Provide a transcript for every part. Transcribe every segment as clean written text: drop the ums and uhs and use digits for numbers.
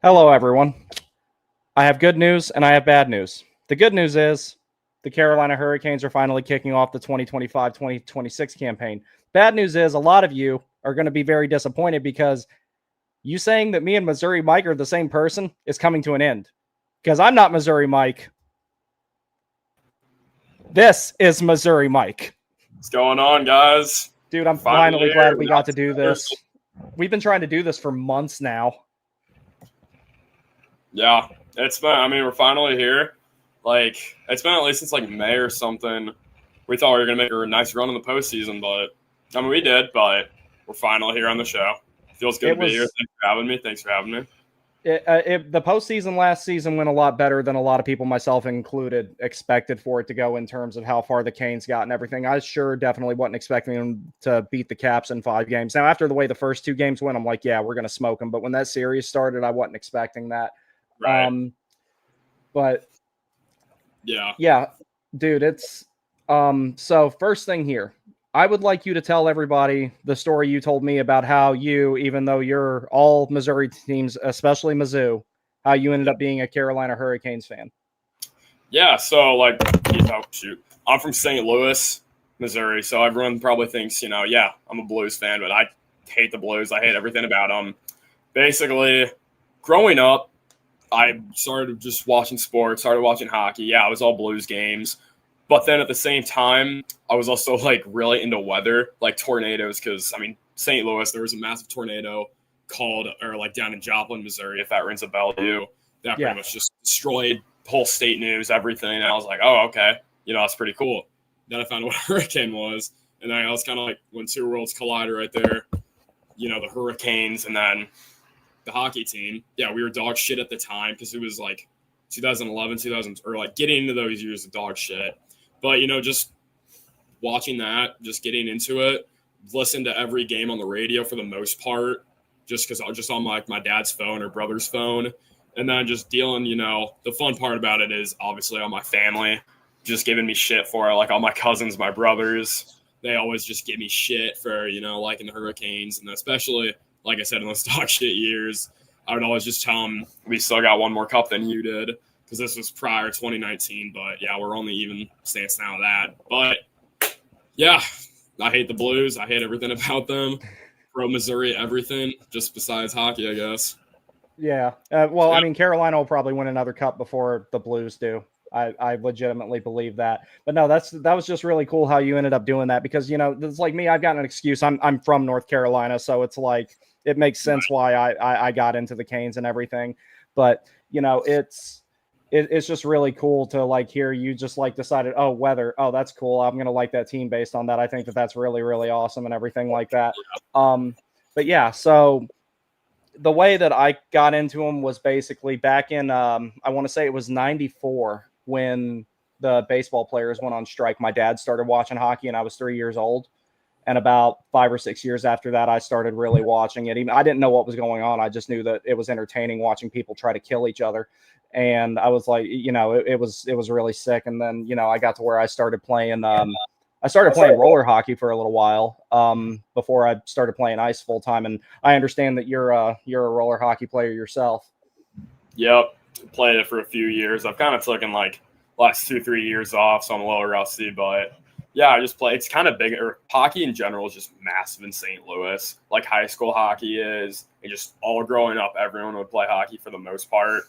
Hello, everyone. I have good news and I have bad news. The good news is the Carolina Hurricanes are finally kicking off the 2025-2026 campaign. Bad news is a lot of you are going to be very disappointed because you saying that me and Missouri Mike are the same person is coming to an end. Because I'm not Missouri Mike. This is Missouri Mike. What's going on, guys? Dude, I'm finally glad we got to do this. We've been trying to do this for months now. Yeah, it's been, we're finally here. It's been at least since May or something. We thought we were going to make a nice run in the postseason, but, we did, but we're finally here on the show. Feels good to be here. Thanks for having me. The postseason last season went a lot better than a lot of people, myself included, expected for it to go in terms of how far the Canes got and everything. I sure definitely wasn't expecting them to beat the Caps in 5 games. Now, after the way the first 2 games went, I'm like, yeah, we're going to smoke them. But when that series started, I wasn't expecting that. Right. But yeah, dude, it's so first thing here, I would like you to tell everybody the story you told me about how you, even though you're all Missouri teams, especially Mizzou, how you ended up being a Carolina Hurricanes fan. Yeah, so I'm from St. Louis, Missouri, so everyone probably thinks, I'm a Blues fan, but I hate the Blues. I hate everything about them. Basically, growing up, I started just watching sports, started watching hockey. Yeah, it was all Blues games. But then at the same time, I was also really into weather, like tornadoes, because St. Louis, there was a massive tornado down in Joplin, Missouri, if that rings a bell to you. That pretty much just destroyed whole state news, everything. And I was like, oh, okay, that's pretty cool. Then I found out what a hurricane was. And then I was kind of when 2 worlds collided right there, the Hurricanes and then the hockey team. Yeah, we were dog shit at the time because it was 2011, 2000, or getting into those years of dog shit. But, just watching that, just getting into it, listen to every game on the radio for the most part, just because I was just on my dad's phone or brother's phone. And then just dealing, the fun part about it is obviously all my family just giving me shit for it. All my cousins, my brothers, they always just give me shit for, liking the Hurricanes. And especially, like I said, in those dog shit years, I would always just tell them we still got one more cup than you did because this was prior 2019. But, yeah, we're only even stance now of that. But, yeah, I hate the Blues. I hate everything about them. Pro Missouri, everything, just besides hockey, I guess. Yeah. Carolina will probably win another cup before the Blues do. I legitimately believe that. But no, that was just really cool how you ended up doing that because, it's like me, I've got an excuse. I'm from North Carolina, so it's it makes sense why I got into the Canes and everything. But, it's just really cool to hear you just decided, oh, weather. Oh, that's cool. I'm going to like that team based on that. I think that's really, really awesome and everything like that. But yeah, so the way that I got into them was basically back in, I want to say it was 94 when the baseball players went on strike. My dad started watching hockey and I was 3 years old. And about 5 or 6 years after that, I started really watching it. I didn't know what was going on. I just knew that it was entertaining watching people try to kill each other. And I was like, it was really sick. And then, I got to where I started playing. I started playing roller hockey for a little while before I started playing ice full time. And I understand that you're a roller hockey player yourself. Yep, played it for a few years. I've kind of taken last 2-3 years off, so I'm a little rusty. But yeah, I just play. It's kind of big. Hockey in general is just massive in St. Louis. High school hockey is. And just all growing up, everyone would play hockey for the most part.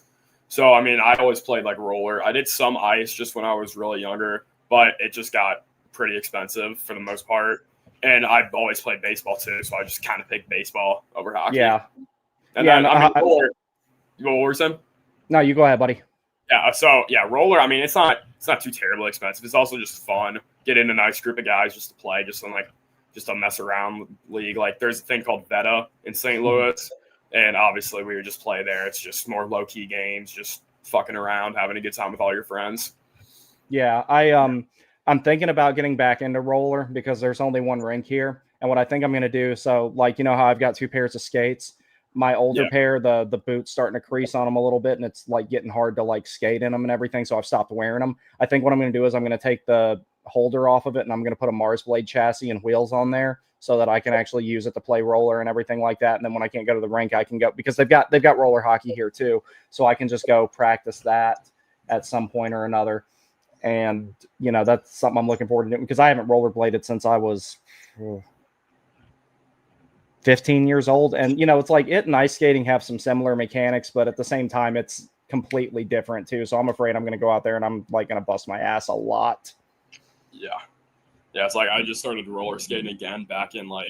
So I always played roller. I did some ice just when I was really younger, but it just got pretty expensive for the most part. And I've always played baseball too, so I just kind of picked baseball over hockey. Yeah. And then, roller. You go over some? No, you go ahead, buddy. Yeah, so yeah, roller, it's not too terribly expensive. It's also just fun. Get in a nice group of guys just to play, just a mess around league. There's a thing called Veta in St. Louis, and obviously we would just play there. It's just more low-key games, just fucking around, having a good time with all your friends. Yeah, I'm thinking about getting back into roller because there's only one rink here. And what I think I'm going to do, so how I've got 2 pairs of skates. My older pair, the boot's starting to crease on them a little bit, and it's getting hard to skate in them and everything. So I've stopped wearing them. I think what I'm going to do is I'm going to take the holder off of it, and I'm going to put a Mars Blade chassis and wheels on there. so that I can actually use it to play roller and everything like that. And then when I can't go to the rink, I can go, because they've got roller hockey here too. So I can just go practice that at some point or another. And, that's something I'm looking forward to doing, because I haven't rollerbladed since I was 15 years old. And, it's like it and ice skating have some similar mechanics, but at the same time, it's completely different too. So I'm afraid I'm going to go out there and I'm like going to bust my ass a lot. Yeah. Yeah. It's like I just started roller skating again back in I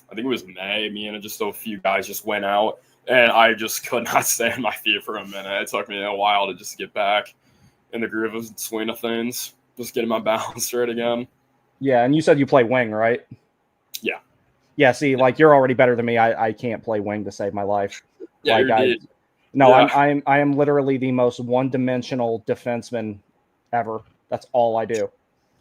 think it was May. Me and just a few guys just went out, and I just could not stay on my feet for a minute. It took me a while to just get back in the groove of swing of things, just getting my balance straight again. Yeah. And you said you play wing, right? Yeah. Yeah. See, you're already better than me. I can't play wing to save my life. Yeah. I am literally the most one-dimensional defenseman ever. That's all I do.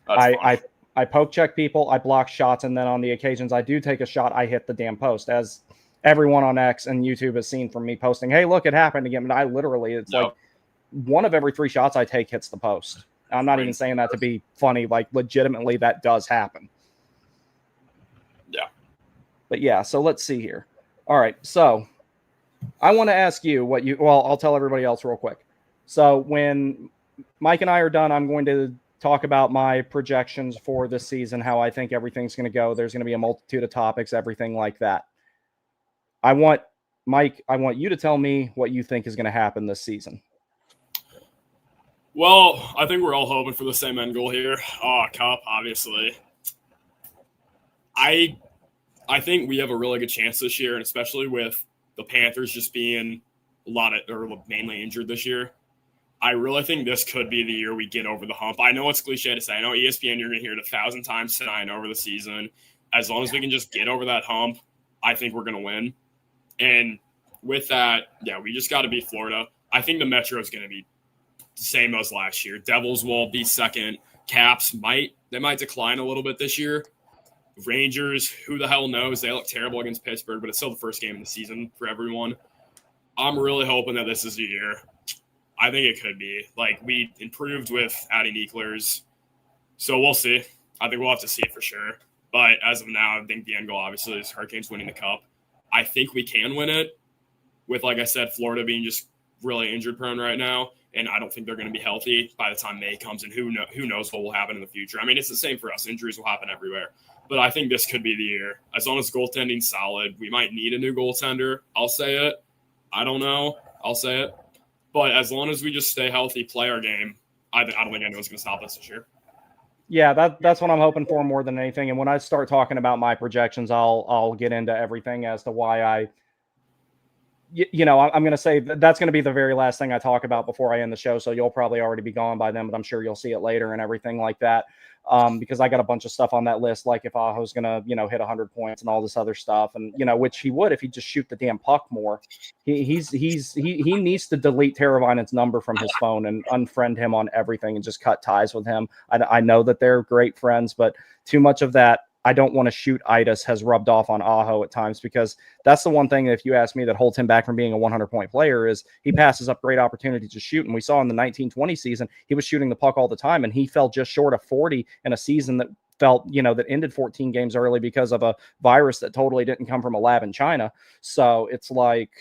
I poke check people, I block shots, and then on the occasions I do take a shot, I hit the damn post. As everyone on X and YouTube has seen from me posting, hey, look, it happened again. But I literally, it's like one of every 3 shots I take hits the post. I'm not even saying that to be funny. Legitimately, that does happen. Yeah. But yeah, so let's see here. All right, so I want to ask you I'll tell everybody else real quick. So when Mike and I are done, I'm going to talk about my projections for this season, how I think everything's going to go. There's going to be a multitude of topics, everything like that. Mike, I want you to tell me what you think is going to happen this season. Well, I think we're all hoping for the same end goal here. Cup, obviously. I think we have a really good chance this year, and especially with the Panthers just being mainly injured this year. I really think this could be the year we get over the hump. I know it's cliche to say. I know ESPN, you're going to hear it 1,000 times tonight over the season. As long as we can just get over that hump, I think we're going to win. And with that, we just got to beat Florida. I think the Metro is going to be the same as last year. Devils will be second. Caps might decline a little bit this year. Rangers, who the hell knows? They look terrible against Pittsburgh, but it's still the first game of the season for everyone. I'm really hoping that this is the year. I think it could be. We improved with adding Eaklers. So we'll see. I think we'll have to see it for sure. But as of now, I think the end goal, obviously, is Hurricanes winning the Cup. I think we can win it with, like I said, Florida being just really injured-prone right now. And I don't think they're going to be healthy by the time May comes. And who knows what will happen in the future. I mean, it's the same for us. Injuries will happen everywhere. But I think this could be the year. As long as goaltending's solid, we might need a new goaltender. I'll say it. I don't know. I'll say it. But as long as we just stay healthy, play our game, I don't think anyone's going to stop us this year. Yeah, that's what I'm hoping for more than anything. And when I start talking about my projections, I'll get into everything as to why I'm going to say that's going to be the very last thing I talk about before I end the show. So you'll probably already be gone by then, but I'm sure you'll see it later and everything like that. Because I got a bunch of stuff on that list, like if Aho's going to, hit 100 points and all this other stuff. And, which he would if he just shoot the damn puck more. He needs to delete Teravainen's number from his phone and unfriend him on everything and just cut ties with him. I know that they're great friends, but too much of that I don't want to shoot itis has rubbed off on Aho at times, because that's the one thing, if you ask me, that holds him back from being a 100-point player is he passes up great opportunities to shoot. And we saw in the 1920 season, he was shooting the puck all the time, and he fell just short of 40 in a season that that ended 14 games early because of a virus that totally didn't come from a lab in China. So it's like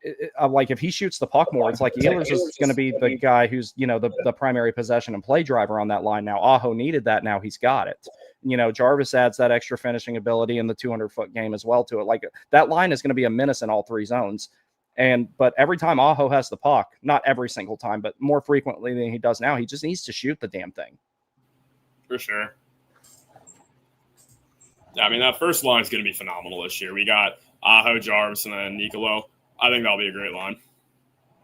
if he shoots the puck more, it's like Ehlers is going to be the guy who's, the primary possession and play driver on that line. Now, Aho needed that. Now he's got it. Jarvis adds that extra finishing ability in the 200-foot game as well to it. That line is going to be a menace in all 3 zones. But every time Aho has the puck, not every single time, but more frequently than he does now, he just needs to shoot the damn thing. For sure. Yeah, I mean, that first line is going to be phenomenal this year. We got Aho, Jarvis, and then Nicolo. I think that'll be a great line.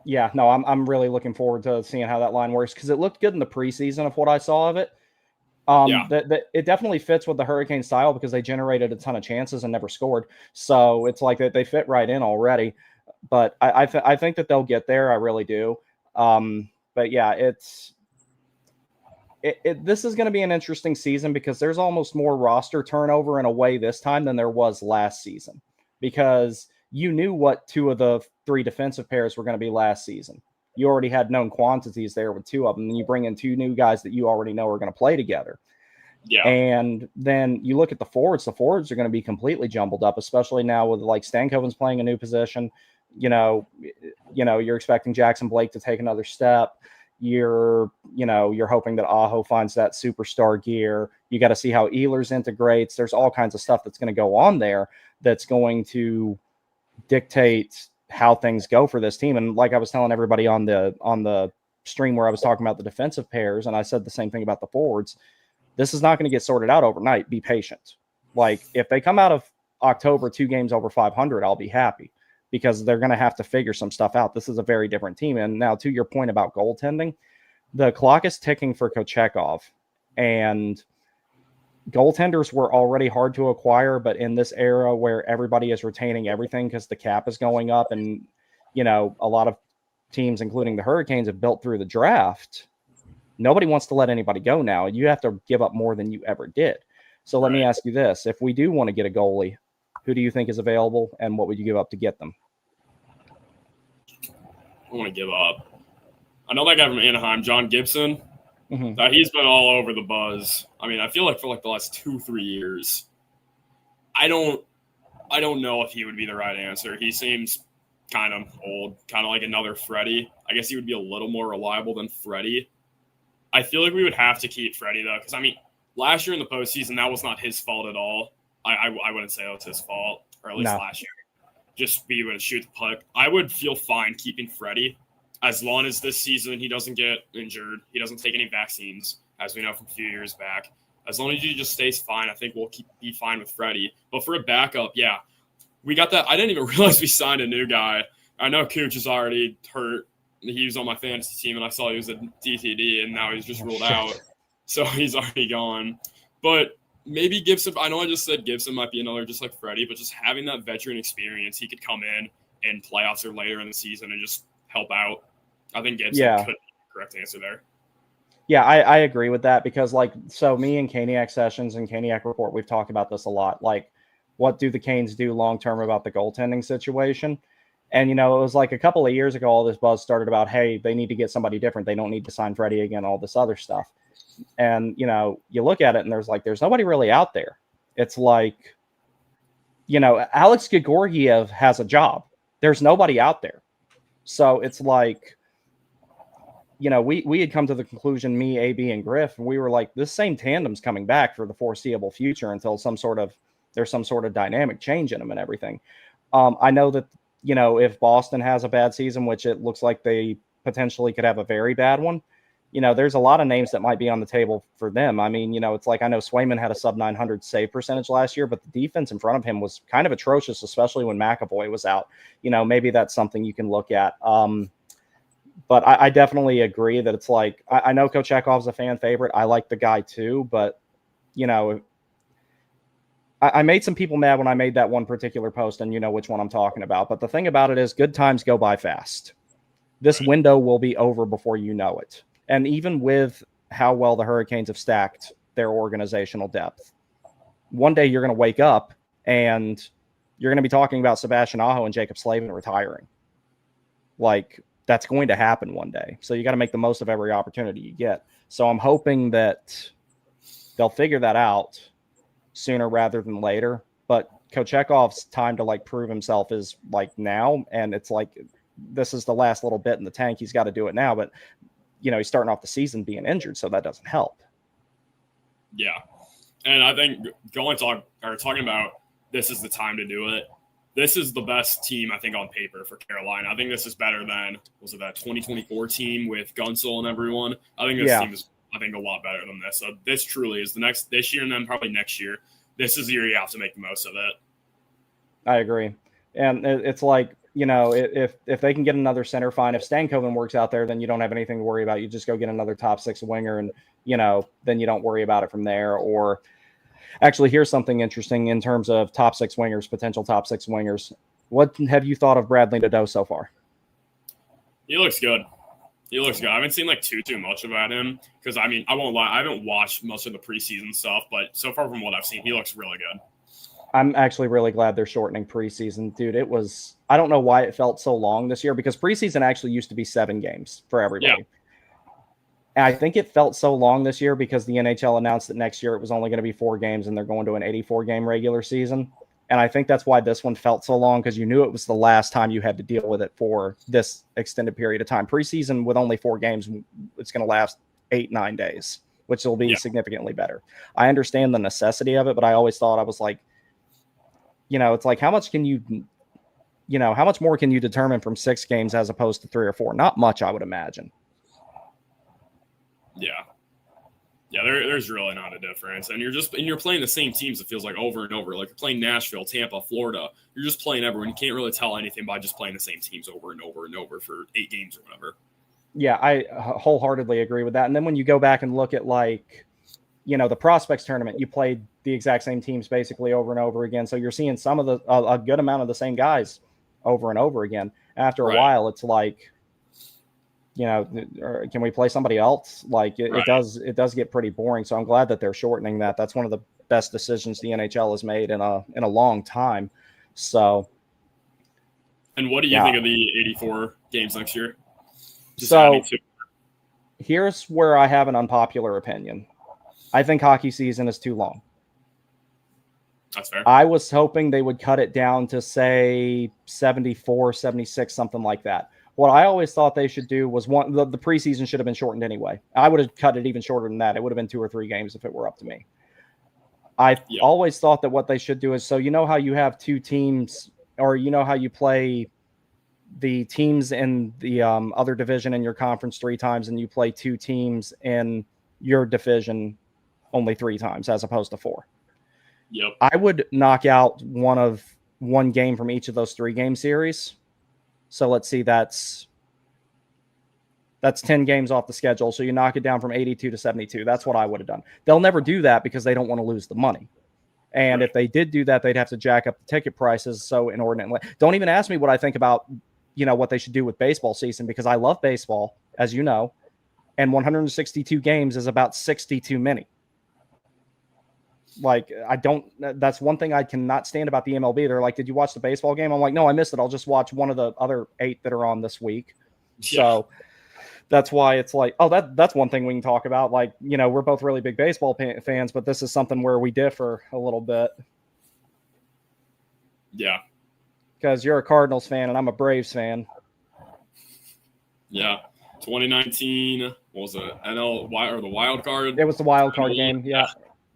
Yeah, no, I'm really looking forward to seeing how that line works, because it looked good in the preseason of what I saw of it. It definitely fits with the Hurricane style because they generated a ton of chances and never scored. So it's like they fit right in already. But I think that they'll get there. I really do. But yeah, this is going to be an interesting season because there's almost more roster turnover in a way this time than there was last season, because you knew what 2 of the 3 defensive pairs were going to be last season. You already had known quantities there with 2 of them. And you bring in 2 new guys that you already know are going to play together. Yeah. And then you look at the forwards are going to be completely jumbled up, especially now with like Stankoven's playing a new position. You're expecting Jackson Blake to take another step. You're hoping that Aho finds that superstar gear. You got to see how Ehlers integrates. There's all kinds of stuff that's going to go on there that's going to dictate how things go for this team. And like I was telling everybody on the stream where I was talking about the defensive pairs, and I said the same thing about the forwards. This is not going to get sorted out overnight. Be patient. Like if they come out of October 2 games over 500, I'll be happy, because they're going to have to figure some stuff out. This is a very different team. And now to your point about goaltending, the clock is ticking for Kochetkov, and goaltenders were already hard to acquire, but in this era where everybody is retaining everything because the cap is going up, and a lot of teams, including the Hurricanes, have built through the draft, nobody wants to let anybody go now. You have to give up more than you ever did. So let me ask you this. If we do want to get a goalie, who do you think is available, and what would you give up to get them? I want to give up. I know that guy from Anaheim, John Gibson. Mm-hmm. He's been all over the buzz. I mean, I feel like for like the last 2-3 years, I don't know if he would be the right answer. He seems kind of old, kind of like another Freddie. I guess he would be a little more reliable than Freddie. I feel like we would have to keep Freddie, though, because, I mean, last year in the postseason, that was not his fault at all. I wouldn't say it was his fault, or at least last year. Just be able to shoot the puck. I would feel fine keeping Freddie as long as this season he doesn't get injured. He doesn't take any vaccines, as we know from a few years back. As long as he just stays fine, I think we'll be fine with Freddie. But for a backup, yeah, we got that. I didn't even realize we signed a new guy. I know Cooch is already hurt. He was on my fantasy team, and I saw he was a DTD, and now he's just ruled out. So he's already gone. But maybe Gibson. I know I just said Gibson might be another just like Freddie, but just having that veteran experience, he could come in playoffs or later in the season and just help out. I think Gibson could be the correct answer there. Yeah, I agree with that, because so me and Caniac Sessions and Caniac Report, we've talked about this a lot. Like, what do the Canes do long-term about the goaltending situation? And, it was like a couple of years ago, all this buzz started about, hey, they need to get somebody different. They don't need to sign Freddie again, all this other stuff. And, you look at it and there's nobody really out there. It's like, Alex Gagorgiev has a job. There's nobody out there. So it's like, we had come to the conclusion, me, AB, and Griff, and we were like, this same tandem's coming back for the foreseeable future until there's some sort of dynamic change in them and everything. I know that, if Boston has a bad season, which it looks like they potentially could have a very bad one, there's a lot of names that might be on the table for them. I mean, it's like, I know Swayman had a sub 900 save percentage last year, but the defense in front of him was kind of atrocious, especially when McAvoy was out. Maybe that's something you can look at. But I definitely agree that it's like, I know Kochetkov's a fan favorite. I like the guy too, but, I made some people mad when I made that one particular post, and you know which one I'm talking about. But the thing about it is, good times go by fast. This window will be over before you know it. And even with how well the Hurricanes have stacked their organizational depth, one day you're going to wake up and you're going to be talking about Sebastian Aho and Jacob Slavin retiring. Like, that's going to happen one day. So you got to make the most of every opportunity you get. So I'm hoping that they'll figure that out sooner rather than later. But Kochetkov's time to prove himself is now. And it's like, this is the last little bit in the tank. He's got to do it now. But, he's starting off the season being injured, so that doesn't help. Yeah. And I think talking about this is the time to do it. This is the best team, I think, on paper for Carolina. I think this is better than, was it that 2024 team with Gunsel and everyone? I think this team is, a lot better than this. So this truly is this year and then probably next year. This is the year you have to make the most of it. I agree. And it's like, if they can get another center, fine. If Stankoven works out there, then you don't have anything to worry about. You just go get another top six winger, and, then you don't worry about it from there. Or actually, here's something interesting in terms of top six wingers, potential top six wingers. What have you thought of Bradley Nadeau so far? He looks good. I haven't seen too much about him because, I won't lie, I haven't watched much of the preseason stuff, but so far from what I've seen, he looks really good. I'm actually really glad they're shortening preseason, dude. I don't know why it felt so long this year, because preseason actually used to be 7 games for everybody. And I think it felt so long this year because the NHL announced that next year it was only going to be 4 games and they're going to an 84-game regular season. And I think that's why this one felt so long, because you knew it was the last time you had to deal with it for this extended period of time. Preseason with only 4 games, it's going to last 8-9 days, which will be significantly better. I understand the necessity of it, but I always thought, I was like, it's like, how much more can you determine from 6 games as opposed to 3 or 4? Not much, I would imagine. Yeah, there's really not a difference. And you're playing the same teams, it feels like, over and over. Like, you're playing Nashville, Tampa, Florida. You're just playing everyone. You can't really tell anything by just playing the same teams over and over and over for 8 games or whatever. Yeah, I wholeheartly agree with that. And then when you go back and look at, like, the prospects tournament, you played the exact same teams basically over and over again. So you're seeing some of a good amount of the same guys over and over again. After a while, it's like, can we play somebody else? Like, it does get pretty boring. So I'm glad that they're shortening that. That's one of the best decisions the NHL has made in a long time. So. And what do you think of the 84 games next year? Here's where I have an unpopular opinion. I think hockey season is too long. That's fair. I was hoping they would cut it down to, say, 74, 76, something like that. What I always thought they should do was the preseason should have been shortened anyway. I would have cut it even shorter than that. It would have been 2 or 3 games if it were up to me. I always thought that what they should do is, so how you have 2 teams, or how you play the teams in the other division in your conference 3 times, and you play 2 teams in your division only 3 times as opposed to 4. Yep. I would knock out one game from each of those 3-game series. So let's see, that's 10 games off the schedule. So you knock it down from 82 to 72. That's what I would have done. They'll never do that because they don't want to lose the money. And if they did do that, they'd have to jack up the ticket prices so inordinately. Don't even ask me what I think about, what they should do with baseball season, because I love baseball, as you know, and 162 games is about 60 too many. Like, that's one thing I cannot stand about the MLB. They're like, did you watch the baseball game? I'm like, no, I missed it. I'll just watch one of the other 8 that are on this week. Yeah. So that's why it's like, that's one thing we can talk about. Like, we're both really big baseball fans, but this is something where we differ a little bit. Yeah. Because you're a Cardinals fan and I'm a Braves fan. Yeah. 2019, what was it? or the wild card? It was the wild card game. Yeah.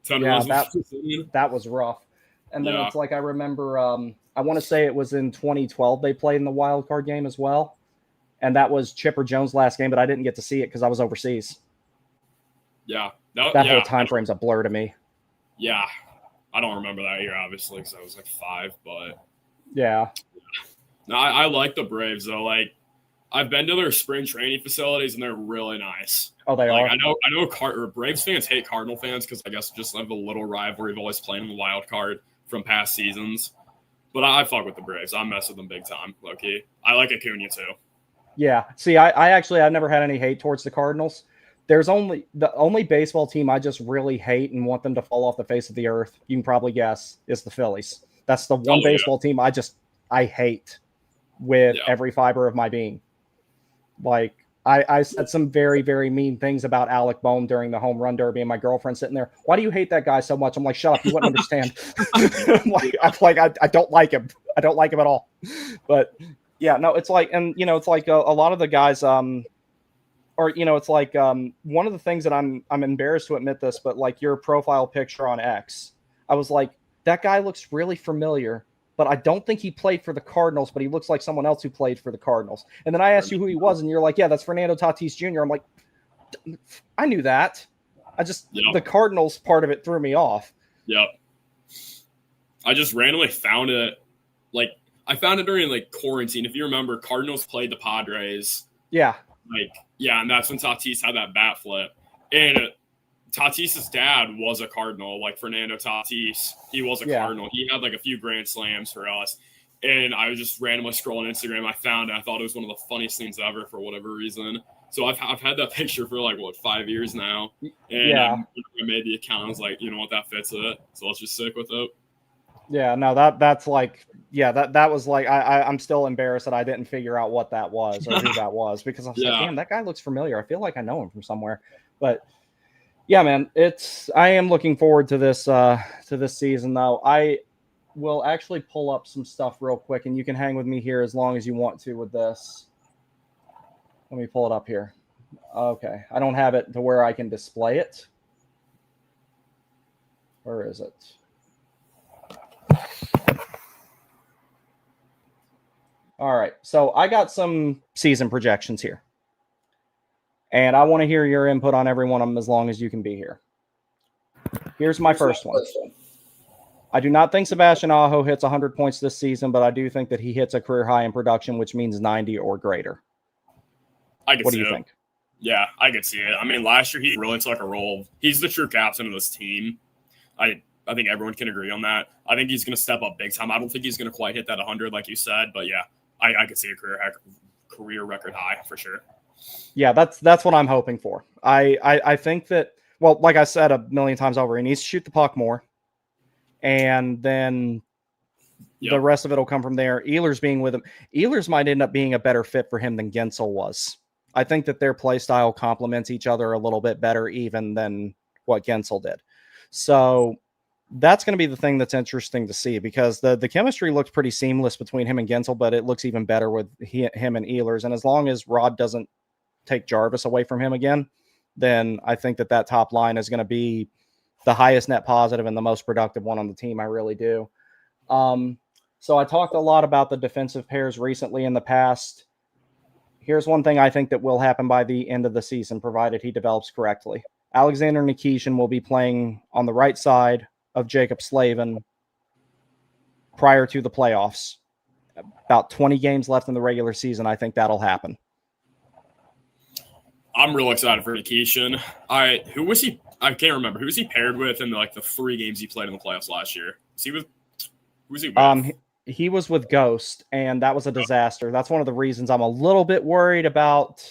That was rough. And then it's like, I remember, I want to say it was in 2012 they played in the wild card game as well. And that was Chipper Jones' last game, but I didn't get to see it because I was overseas. Yeah. That whole time frame's a blur to me. Yeah. I don't remember that year, obviously, because I was like 5, but. Yeah. No, I like the Braves, though. Like, I've been to their spring training facilities, and they're really nice. Oh, they are? I know Braves fans hate Cardinal fans because I guess just have a little rivalry of always playing in the wild card from past seasons. But I fuck with the Braves. I mess with them big time, low-key. I like Acuna, too. Yeah. See, I've never had any hate towards the Cardinals. There's the only baseball team I just really hate and want them to fall off the face of the earth, you can probably guess, is the Phillies. That's the one baseball team I hate with every fiber of my being. Like, I said some very, very mean things about Alec Boehm during the home run derby, and my girlfriend sitting there, why do you hate that guy so much? I'm like, shut up, you wouldn't understand. I don't like him. I don't like him at all. But yeah, no, it's like, and it's like a lot of the guys, it's like one of the things that I'm embarrassed to admit this, but like your profile picture on X, I was like, that guy looks really familiar, but I don't think he played for the Cardinals, but he looks like someone else who played for the Cardinals. And then I asked you who he was, and you're like, yeah, that's Fernando Tatis Jr. I'm like, I knew that. The Cardinals part of it threw me off. Yep. I just randomly found it. Like, I found it during, like, quarantine. If you remember, Cardinals played the Padres. Yeah. And that's when Tatis had that bat flip. And Tatis's dad was a Cardinal, like Fernando Tatis. He was a Cardinal. He had like a few grand slams for us. And I was just randomly scrolling Instagram. I found it. I thought it was one of the funniest things ever for whatever reason. So I've had that picture for like, 5 years now. And I made the account. I was like, you know what, that fits it. So let's just stick with it. Yeah, no, that's like, yeah, that was like, I'm still embarrassed that I didn't figure out what that was or who that was, because I was like, Yeah. damn, that guy looks familiar. I feel like I know him from somewhere. But yeah, man, I am looking forward to this season though. I will actually pull up some stuff real quick, and you can hang with me here as long as you want to with this. Let me pull it up here. Okay, I don't have it to where I can display it. Where is it? All right, so I got some season projections here, and I want to hear your input on every one of them as long as you can be here. Here's my first one. I do not think Sebastian Aho hits 100 points this season, but I do think that he hits a career high in production, which means 90 or greater. What do you think? Yeah, I could see it. I mean, last year he really took a role. He's the true captain of this team. I think everyone can agree on that. I think he's going to step up big time. I don't think he's going to quite hit that 100 like you said, but yeah, I could see a career record high for sure. Yeah, that's what I'm hoping for. I think that, well, like I said a million times over, he needs to shoot the puck more, and then the rest of it will come from there. Ehlers being with him, Ehlers might end up being a better fit for him than Gensel was. I think that their play style complements each other a little bit better even than what Gensel did. So that's going to be the thing that's interesting to see, because the chemistry looks pretty seamless between him and Gensel, but it looks even better with him and Ehlers. And as long as Rod doesn't take Jarvis away from him again, then I think that top line is going to be the highest net positive and the most productive one on the team. I really do. So I talked a lot about the defensive pairs recently in the past. Here's one thing I think that will happen by the end of the season, provided he develops correctly. Alexander Nikishin will be playing on the right side of Jacob Slavin prior to the playoffs. About 20 games left in the regular season. I think that'll happen. I'm real excited for Nikishin. Who was he? I can't remember. Who was he paired with in the 3 games he played in the playoffs last year? Who was he with? He was with Ghost, and that was a disaster. That's one of the reasons I'm a little bit worried about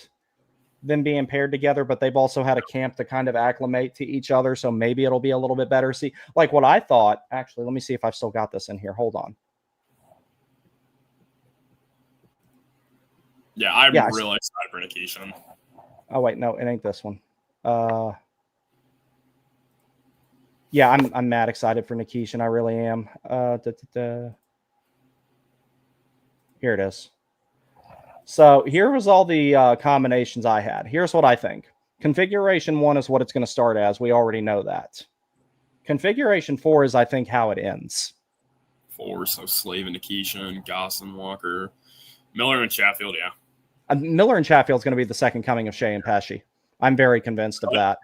them being paired together, but they've also had a camp to kind of acclimate to each other, so maybe it'll be a little bit better. See, like what I thought, actually, let me see if I've still got this in here. Hold on. Yeah, I'm really excited for Nikishin. Oh, wait, no, it ain't this one. Yeah, I'm mad excited for Nikishin. I really am. Here it is. So here was all the combinations I had. Here's what I think. Configuration 1 is what it's going to start as. We already know that. Configuration 4 is, I think, how it ends. 4, so Slavin, Nikishin, Goss and Walker, Miller and Chatfield, yeah. Miller and Chatfield is going to be the second coming of Shea and Pesce. I'm very convinced of that.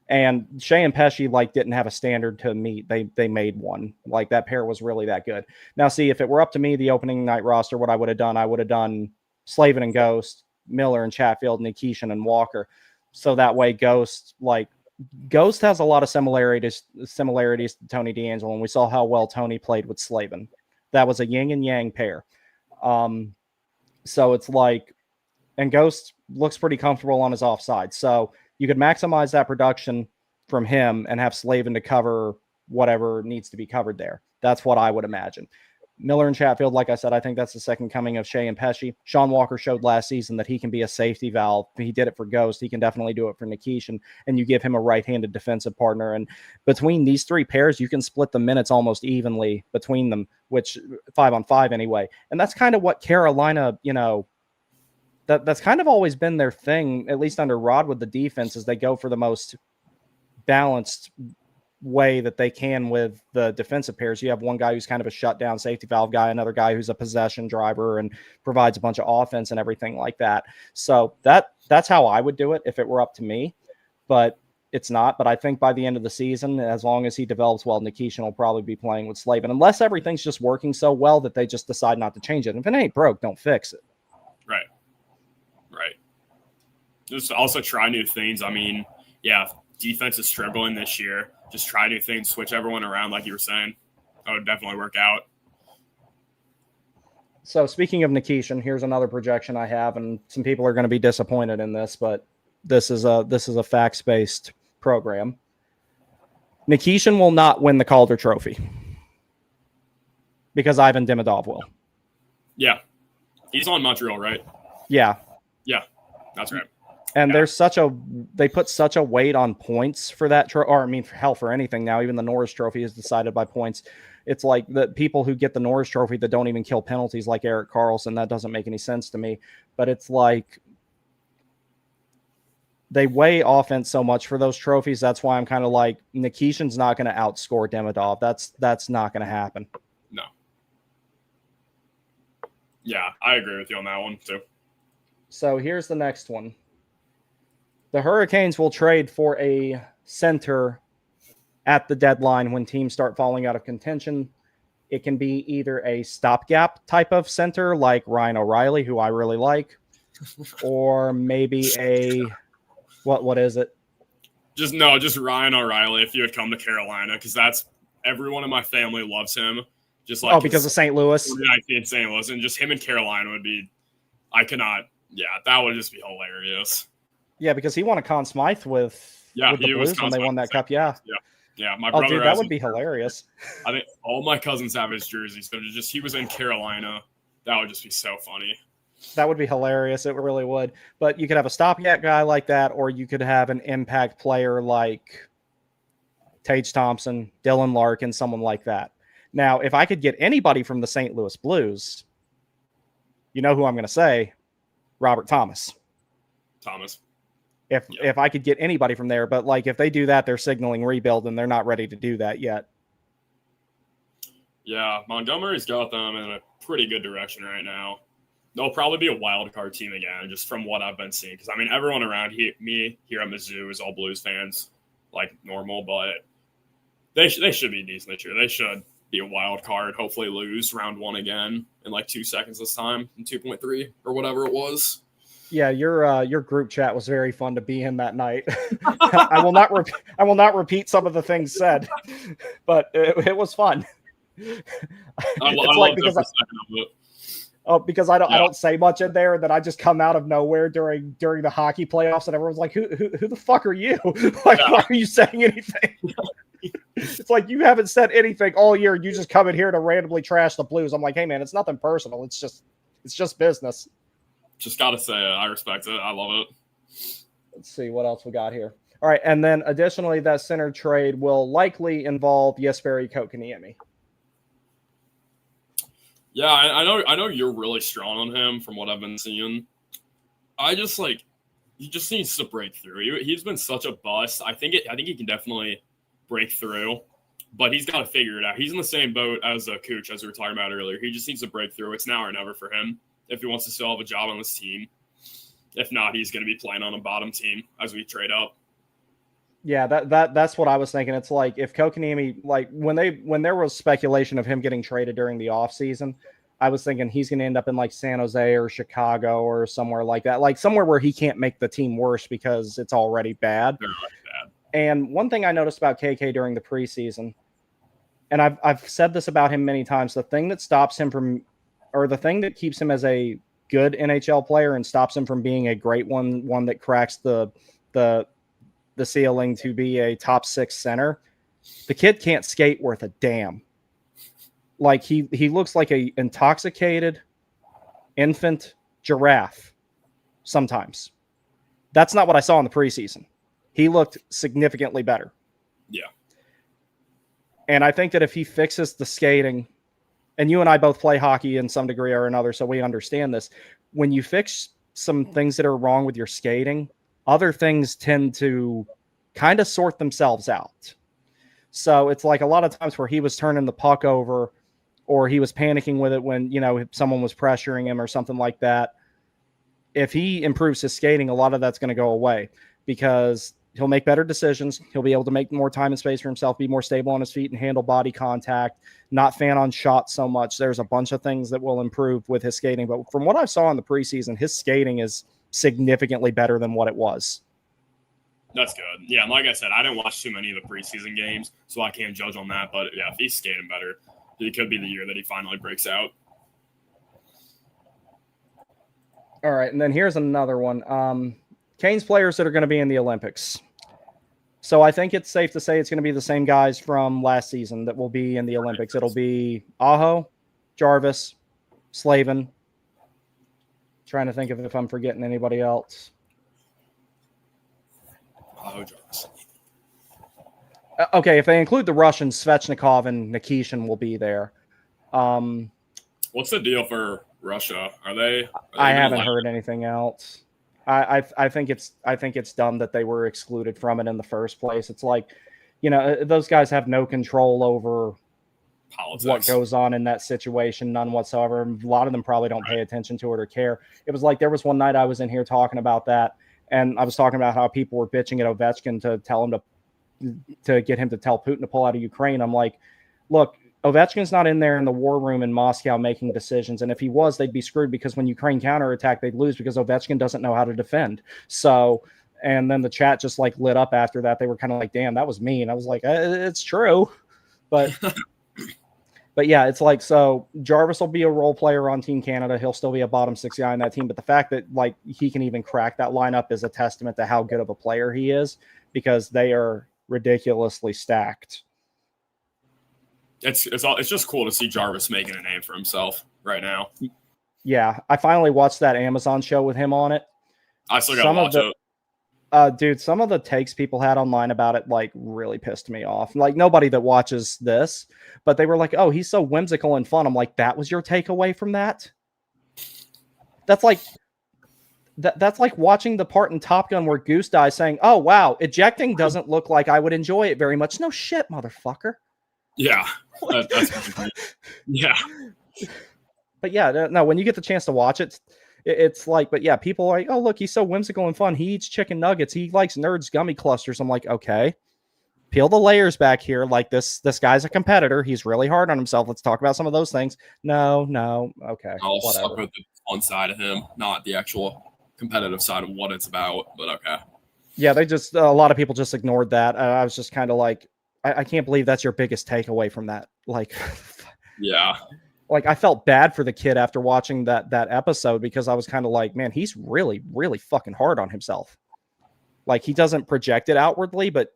And Shea and Pesce didn't have a standard to meet. They made one. That pair was really that good. Now, see, if it were up to me, the opening night roster, what I would have done Slavin and Ghost, Miller and Chatfield, Nikishin and Walker. So that way Ghost has a lot of similarities to Tony DeAngelo, and we saw how well Tony played with Slavin. That was a yin and yang pair. So it's and Ghost looks pretty comfortable on his offside. So you could maximize that production from him and have Slavin to cover whatever needs to be covered there. That's what I would imagine. Miller and Chatfield, like I said, I think that's the second coming of Shea and Pesce. Sean Walker showed last season that he can be a safety valve. He did it for Ghost. He can definitely do it for Nikishin, and you give him a right-handed defensive partner. And between these 3 pairs, you can split the minutes almost evenly between them, which 5-on-5 anyway. And that's kind of what Carolina, that's kind of always been their thing, at least under Rod with the defense, is they go for the most balanced way that they can with the defensive pairs. You have one guy who's kind of a shutdown safety valve guy, another guy who's a possession driver and provides a bunch of offense and everything like that. So that's how I would do it if it were up to me, but it's not. But I think by the end of the season, as long as he develops well, Nikishin will probably be playing with Slavin, unless everything's just working so well that they just decide not to change it. If it ain't broke, don't fix it. Right. Just also try new things. I mean, yeah, defense is struggling this year. Just try new things, switch everyone around like you were saying. That would definitely work out. So speaking of Nikishin, here's another projection I have, and some people are going to be disappointed in this, but this is a facts-based program. Nikishin will not win the Calder Trophy. because Ivan Demidov will. Yeah. He's on Montreal, right? Yeah. Yeah, that's right. And they put such a weight on points for that for anything now. Even the Norris Trophy is decided by points. It's like the people who get the Norris Trophy that don't even kill penalties, like Erik Karlsson. That doesn't make any sense to me. But it's like they weigh offense so much for those trophies. That's why I'm kind of like Nikishin's not going to outscore Demidov. That's not going to happen. No. Yeah, I agree with you on that one too. So here's the next one. The Hurricanes will trade for a center at the deadline when teams start falling out of contention. It can be either a stopgap type of center like Ryan O'Reilly, who I really like, or maybe a what is it? Just Ryan O'Reilly if you had come to Carolina, because that's everyone in my family loves him. Just like because of St. Louis. In St. Louis, and just him in Carolina would be. I cannot. Yeah, that would just be hilarious. Yeah, because he won a Conn Smythe with the Blues when they won that cup. Yeah. My brother. Dude, that would be hilarious. I think all my cousins have his jerseys. So he was in Carolina. That would just be so funny. That would be hilarious. It really would. But you could have a stopgap guy like that, or you could have an impact player like Tage Thompson, Dylan Larkin, someone like that. Now, if I could get anybody from the St. Louis Blues, you know who I'm going to say? Robert Thomas. If I could get anybody from there, but like if they do that, they're signaling rebuild, and they're not ready to do that yet. Yeah, Montgomery's got them in a pretty good direction right now. They'll probably be a wild card team again, just from what I've been seeing. Because I mean, everyone around me here at Mizzou is all Blues fans, like normal, but they should be decent this year. They should be a wild card. Hopefully, lose round 1 again in like 2 seconds this time, in 2.3 or whatever it was. Yeah, your group chat was very fun to be in that night. I will not repeat some of the things said, but it was fun. Because I don't say much in there, that I just come out of nowhere during the hockey playoffs, and everyone's like, who the fuck are you? Why are you saying anything? It's like you haven't said anything all year. You just come in here to randomly trash the Blues. I'm like, hey man, it's nothing personal. It's just business. Just gotta say it. I respect it. I love it. Let's see what else we got here. All right, and then additionally, that center trade will likely involve Jesperi Kotkaniemi. Yeah, I know you're really strong on him from what I've been seeing. He just needs to break through. He's been such a bust. I think he can definitely break through, but he's got to figure it out. He's in the same boat as Cooch, as we were talking about earlier. He just needs to break through. It's now or never for him if he wants to still have a job on this team. If not, he's going to be playing on a bottom team as we trade up. Yeah, that's what I was thinking. It's like if Kotkaniemi, like when there was speculation of him getting traded during the offseason, I was thinking he's going to end up in like San Jose or Chicago or somewhere like that, like somewhere where he can't make the team worse because it's already bad. They're already bad. And one thing I noticed about KK during the preseason, and I've said this about him many times, the thing that stops him from, or the thing that keeps him as a good NHL player and stops him from being a great one that cracks the ceiling to be a top 6 center, the kid can't skate worth a damn. Like he looks like a intoxicated infant giraffe sometimes. That's not what I saw in the preseason. He looked significantly better. Yeah. And I think that if he fixes the skating, and you and I both play hockey in some degree or another, so we understand this. When you fix some things that are wrong with your skating, other things tend to kind of sort themselves out. So it's like a lot of times where he was turning the puck over, or he was panicking with it when, someone was pressuring him or something like that. If he improves his skating, a lot of that's going to go away because he'll make better decisions. He'll be able to make more time and space for himself, be more stable on his feet and handle body contact, not fan on shots so much. There's a bunch of things that will improve with his skating. But from what I saw in the preseason, his skating is significantly better than what it was. That's good. Yeah, like I said, I didn't watch too many of the preseason games, so I can't judge on that. But yeah, if he's skating better, it could be the year that he finally breaks out. All right, and then here's another one. Canes players that are going to be in the Olympics. So I think it's safe to say it's going to be the same guys from last season that will be in the Olympics. It'll be Aho, Jarvis, Slavin. Trying to think of if I'm forgetting anybody else. Oh, Jarvis. Okay, if they include the Russians, Svechnikov and Nikishin will be there. What's the deal for Russia? Are they I haven't heard anything else. I think it's dumb that they were excluded from it in the first place. It's like, those guys have no control over politics, what goes on in that situation, none whatsoever. A lot of them probably don't pay attention to it or care. It was like there was one night I was in here talking about that, and I was talking about how people were bitching at Ovechkin to tell him to get him to tell Putin to pull out of Ukraine. I'm like, look, Ovechkin's not in there in the war room in Moscow making decisions. And if he was, they'd be screwed because when Ukraine counterattack, they'd lose because Ovechkin doesn't know how to defend. So, and then the chat just like lit up after that. They were kind of like, damn, that was mean. I was like, it's true. But, but yeah, it's like, so Jarvis will be a role player on Team Canada. He'll still be a bottom six guy on that team. But the fact that like he can even crack that lineup is a testament to how good of a player he is, because they are ridiculously stacked. It's just cool to see Jarvis making a name for himself right now. Yeah, I finally watched that Amazon show with him on it. I still gotta watch it. Dude, some of the takes people had online about it like really pissed me off. Like nobody that watches this, but they were like, "Oh, he's so whimsical and fun." I'm like, "That was your takeaway from that?" That's like that's like watching the part in Top Gun where Goose dies saying, "Oh, wow, ejecting doesn't look like I would enjoy it very much." No shit, motherfucker. Yeah, that's yeah. But yeah, no, when you get the chance to watch it, it's like, but yeah, people are like, oh, look, he's so whimsical and fun. He eats chicken nuggets. He likes Nerds gummy clusters. I'm like, okay, peel the layers back here. Like this guy's a competitor. He's really hard on himself. Let's talk about some of those things. No. Okay. I'll suck with the fun side of him, not the actual competitive side of what it's about, but okay. Yeah, a lot of people just ignored that. I was just kind of like, I can't believe that's your biggest takeaway from that. Like, yeah. Like I felt bad for the kid after watching that episode, because I was kind of like, man, he's really, really fucking hard on himself. Like he doesn't project it outwardly, but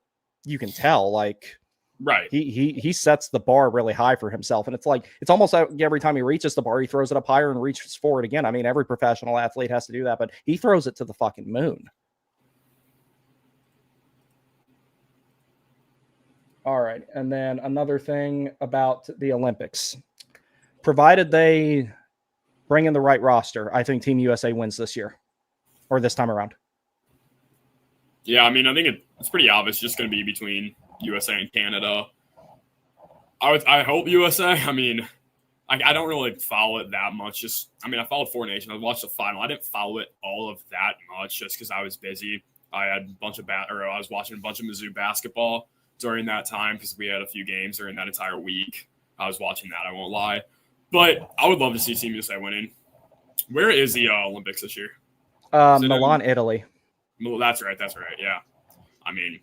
you can tell, like, right. He sets the bar really high for himself. And it's like, it's almost like every time he reaches the bar, he throws it up higher and reaches for it again. I mean, every professional athlete has to do that, but he throws it to the fucking moon. All right. And then another thing about the Olympics, provided they bring in the right roster, I think Team USA wins this year or this time around. Yeah, I mean, I think it's pretty obvious. It's just going to be between USA and Canada. I hope USA. I mean, I don't really follow it that much. I followed Four Nations. I watched the final. I didn't follow it all of that much just because I was busy. I had a bunch of I was watching a bunch of Mizzou basketball during that time because we had a few games during that entire week. I was watching that. I won't lie. But I would love to see Team USA winning. Where is the Olympics this year? Milan, Italy. Well, that's right. Yeah. I mean,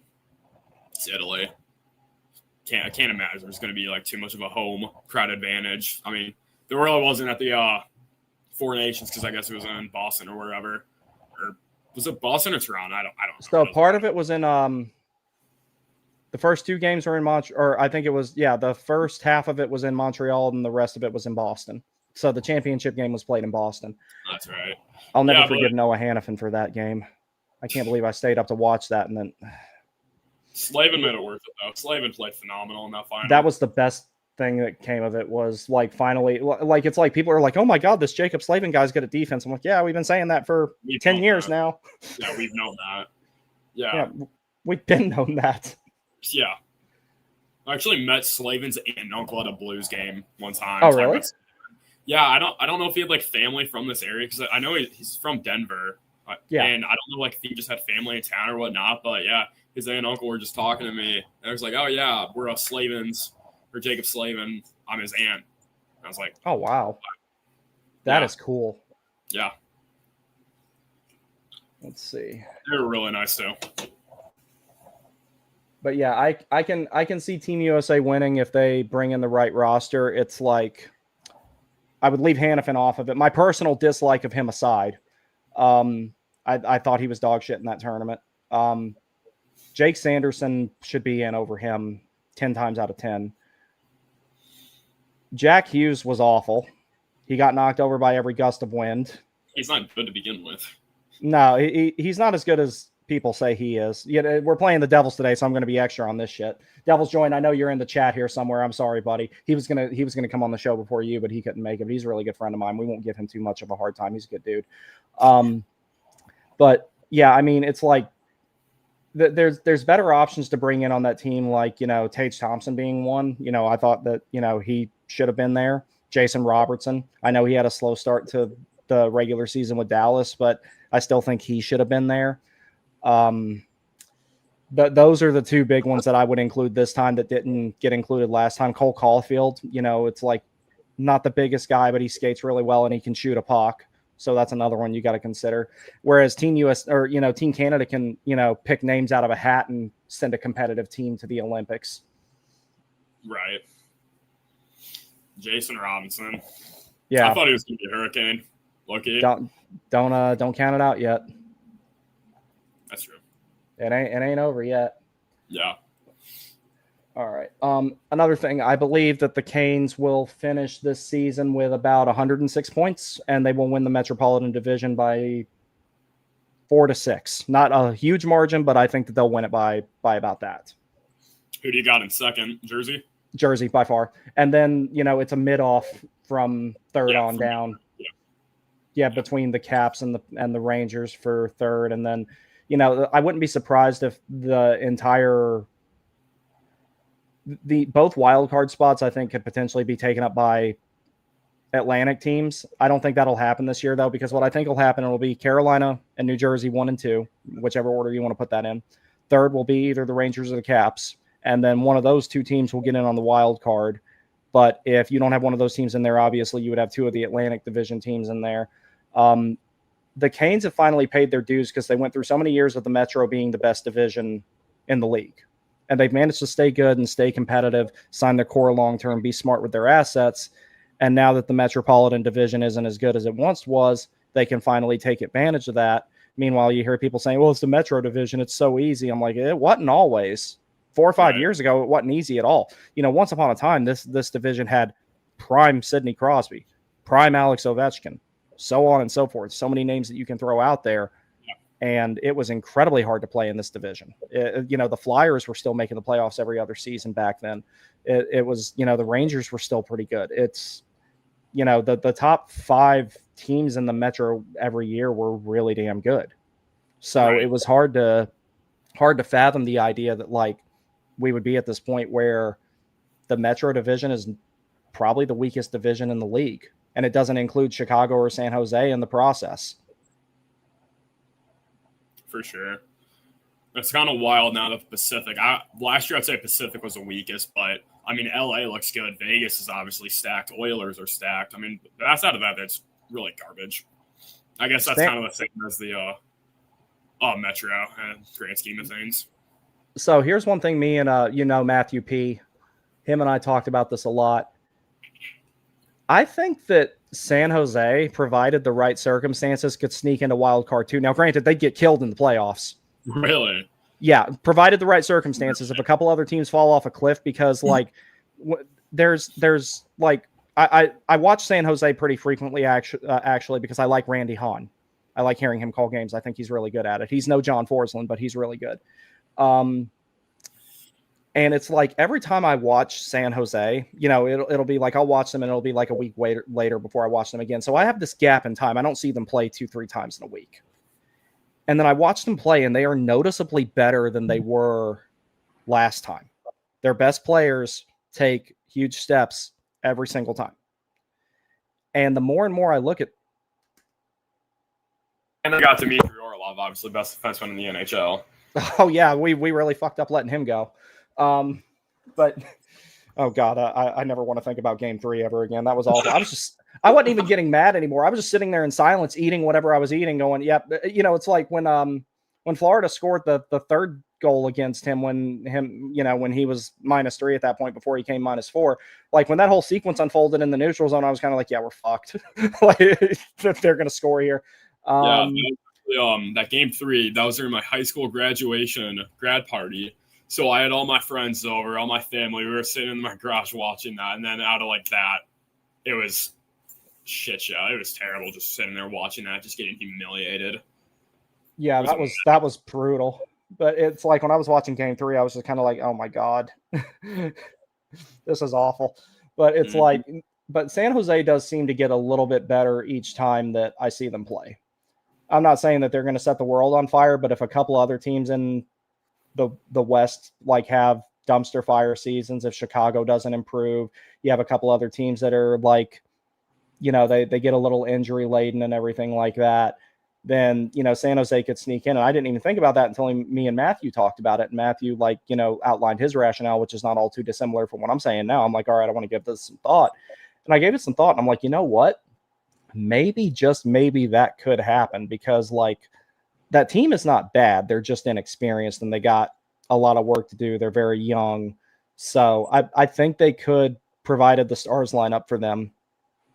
it's Italy. I can't imagine there's going to be like too much of a home crowd advantage. I mean, there really wasn't at the Four Nations because I guess it was in Boston or wherever. Or was it Boston or Toronto? I don't know. So part of it was in the first two games were in Montreal, or I think it was, the first half of it was in Montreal and the rest of it was in Boston. So the championship game was played in Boston. That's right. I'll never forgive Noah Hannafin for that game. I can't believe I stayed up to watch that. And then Slavin made it worth it, though. Slavin played phenomenal in that final. That was the best thing that came of it, was like finally, like it's like people are like, oh my God, this Jacob Slavin guy's good at defense. I'm like, yeah, we've been saying that for 10 years now. Yeah, we've known that. Yeah, we've been known that. Yeah. I actually met Slavin's aunt and uncle at a Blues game one time. Oh, really? Yeah, I don't know if he had like family from this area because I know he's from Denver. Yeah. And I don't know like if he just had family in town or whatnot, but yeah, his aunt and uncle were just talking to me. And I was like, oh yeah, we're a Slavins or Jacob Slavin. I'm his aunt. And I was like, oh wow, that is cool. Yeah. Let's see. They were really nice too. But yeah, I can see Team USA winning if they bring in the right roster. It's like I would leave Hannafin off of it. My personal dislike of him aside, I thought he was dog shit in that tournament. Jake Sanderson should be in over him 10 times out of 10. Jack Hughes was awful. He got knocked over by every gust of wind. He's not good to begin with. No, he's not as good as people say he is. Yeah, we're playing the Devils today, so I'm going to be extra on this shit. Devils join. I know you're in the chat here somewhere. I'm sorry, buddy. He was gonna come on the show before you, but he couldn't make it. But he's a really good friend of mine. We won't give him too much of a hard time. He's a good dude. But yeah, I mean, it's like there's better options to bring in on that team, like, you know, Tage Thompson being one. You know, I thought that, you know, he should have been there. Jason Robertson. I know he had a slow start to the regular season with Dallas, but I still think he should have been there. Those are the two big ones that I would include this time that didn't get included last time. Cole Caulfield, you know, it's like not the biggest guy, but he skates really well and he can shoot a puck. So that's another one you got to consider. Whereas Team US or, you know, Team Canada can, you know, pick names out of a hat and send a competitive team to the Olympics. Right. Jason Robinson. Yeah. I thought he was going to be a Hurricane. Lucky. Don't count it out yet. That's true. It ain't over yet. Yeah. All right. Another thing, I believe that the Canes will finish this season with about 106 points, and they will win the Metropolitan Division by 4-6. Not a huge margin, but I think that they'll win it by about that. Who do you got in second? Jersey? Jersey by far. And then, you know, it's a mid-off from third on down. Yeah, between the Caps and the Rangers for third. And then, you know, I wouldn't be surprised if both wild card spots, I think, could potentially be taken up by Atlantic teams. I don't think that'll happen this year, though, because what I think will happen, it'll be Carolina and New Jersey 1 and 2, whichever order you want to put that in. Third will be either the Rangers or the Caps. And then one of those two teams will get in on the wild card. But if you don't have one of those teams in there, obviously you would have two of the Atlantic Division teams in there. The Canes have finally paid their dues because they went through so many years of the Metro being the best division in the league. And they've managed to stay good and stay competitive, sign their core long-term, be smart with their assets. And now that the Metropolitan Division isn't as good as it once was, they can finally take advantage of that. Meanwhile, you hear people saying, well, it's the Metro Division, it's so easy. I'm like, it wasn't always. 4 or 5 years ago, it wasn't easy at all. You know, once upon a time, this division had prime Sidney Crosby, prime Alex Ovechkin, so on and so forth. So many names that you can throw out there. And it was incredibly hard to play in this division. You know, the Flyers were still making the playoffs every other season back then. It was, you know, the Rangers were still pretty good. It's, you know, the top 5 teams in the Metro every year were really damn good. So It was hard to fathom the idea that, like, we would be at this point where the Metro Division is probably the weakest division in the league. And it doesn't include Chicago or San Jose in the process. For sure. It's kind of wild now that the Pacific. Last year, I'd say Pacific was the weakest, but I mean, LA looks good. Vegas is obviously stacked. Oilers are stacked. I mean, outside of that, that's really garbage. I guess that's kind of the same as the Metro and grand scheme of things. So here's one thing me and, you know, Matthew P., him and I talked about this a lot. I think that San Jose, provided the right circumstances, could sneak into wild card 2. Now, granted, they'd get killed in the playoffs. Really? Yeah, provided the right circumstances. If a couple other teams fall off a cliff, because like there's like I watch San Jose pretty frequently actually because I like Randy Hahn. I like hearing him call games. I think he's really good at it. He's no John Forsland, but he's really good. And it's like every time I watch San Jose, you know, it'll be like I'll watch them and it'll be like a week later before I watch them again. So I have this gap in time. I don't see them play 2-3 times in a week. And then I watch them play and they are noticeably better than they were last time. Their best players take huge steps every single time. And the more and more I look at. And I got to meet Orlov, obviously best defenseman in the NHL. Oh, yeah, we really fucked up letting him go. But oh god, I never want to think about game 3 ever again. That was awful. I wasn't even getting mad anymore. I was just sitting there in silence, eating whatever I was eating, going, yep. You know, it's like when Florida scored the third goal against him when he was -3 at that point before he came -4. Like when that whole sequence unfolded in the neutral zone, I was kind of like, yeah, we're fucked. Like they're gonna score here. That game 3, that was during my high school graduation grad party. So I had all my friends over, all my family. We were sitting in my garage watching that, and then out of like that, it was shit show. It was terrible just sitting there watching that, just getting humiliated. Yeah, that was brutal. But it's like when I was watching Game 3, I was just kind of like, oh my god, this is awful. But it's like, but San Jose does seem to get a little bit better each time that I see them play. I'm not saying that they're going to set the world on fire, but if a couple other teams in the West like have dumpster fire seasons, if Chicago doesn't improve, you have a couple other teams that are like, they get a little injury laden and everything like that, then, San Jose could sneak in. And I didn't even think about that until me and Matthew talked about it. And Matthew, outlined his rationale, which is not all too dissimilar from what I'm saying now. I'm like, all right, I want to give this some thought. And I gave it some thought. And I'm like, you know what? Maybe, just maybe that could happen because, that team is not bad. They're just inexperienced and they got a lot of work to do. They're very young. So I think they could, provided the stars line up for them,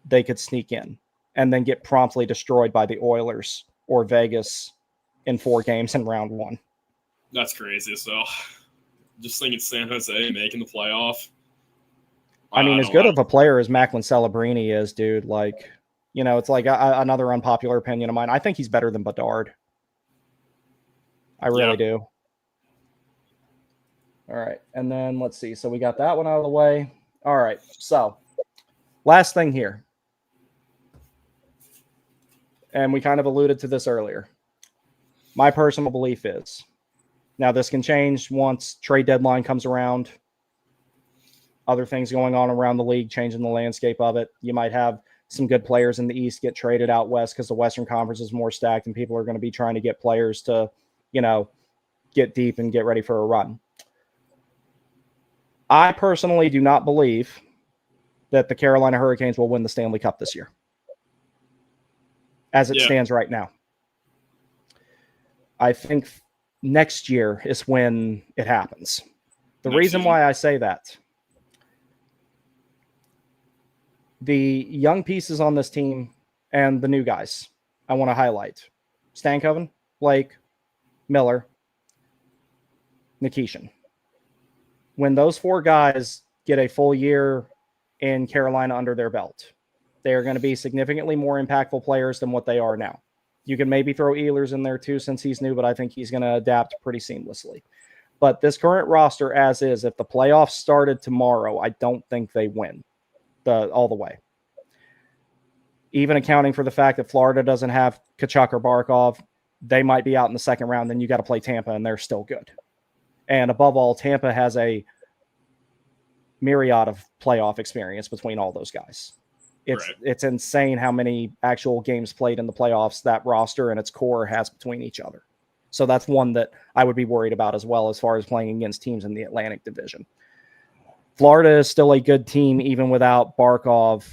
they could sneak in and then get promptly destroyed by the Oilers or Vegas in 4 games in round 1. That's crazy. So just thinking San Jose making the playoff. I mean, as good of a player as Macklin Celebrini is, dude, it's like another unpopular opinion of mine. I think he's better than Bedard. I really do. All right. And then let's see. So we got that one out of the way. All right. So last thing here. And we kind of alluded to this earlier. My personal belief is, now this can change once trade deadline comes around, other things going on around the league, changing the landscape of it. You might have some good players in the East get traded out West because the Western Conference is more stacked and people are going to be trying to get players to, get deep and get ready for a run. I personally do not believe that the Carolina Hurricanes will win the Stanley Cup this year, as it stands right now. I think next year is when it happens. The reason why I say that, the young pieces on this team and the new guys I want to highlight: Stankoven, Blake, Miller, Nikishin. When those 4 guys get a full year in Carolina under their belt, they are going to be significantly more impactful players than what they are now. You can maybe throw Ehlers in there too since he's new, but I think he's going to adapt pretty seamlessly. But this current roster as is, if the playoffs started tomorrow, I don't think they win all the way. Even accounting for the fact that Florida doesn't have Tkachuk or Barkov, they might be out in the second round. Then you got to play Tampa, and they're still good. And above all, Tampa has a myriad of playoff experience between all those guys. It's insane how many actual games played in the playoffs that roster and its core has between each other. So that's one that I would be worried about as well, as far as playing against teams in the Atlantic Division. Florida is still a good team even without Barkov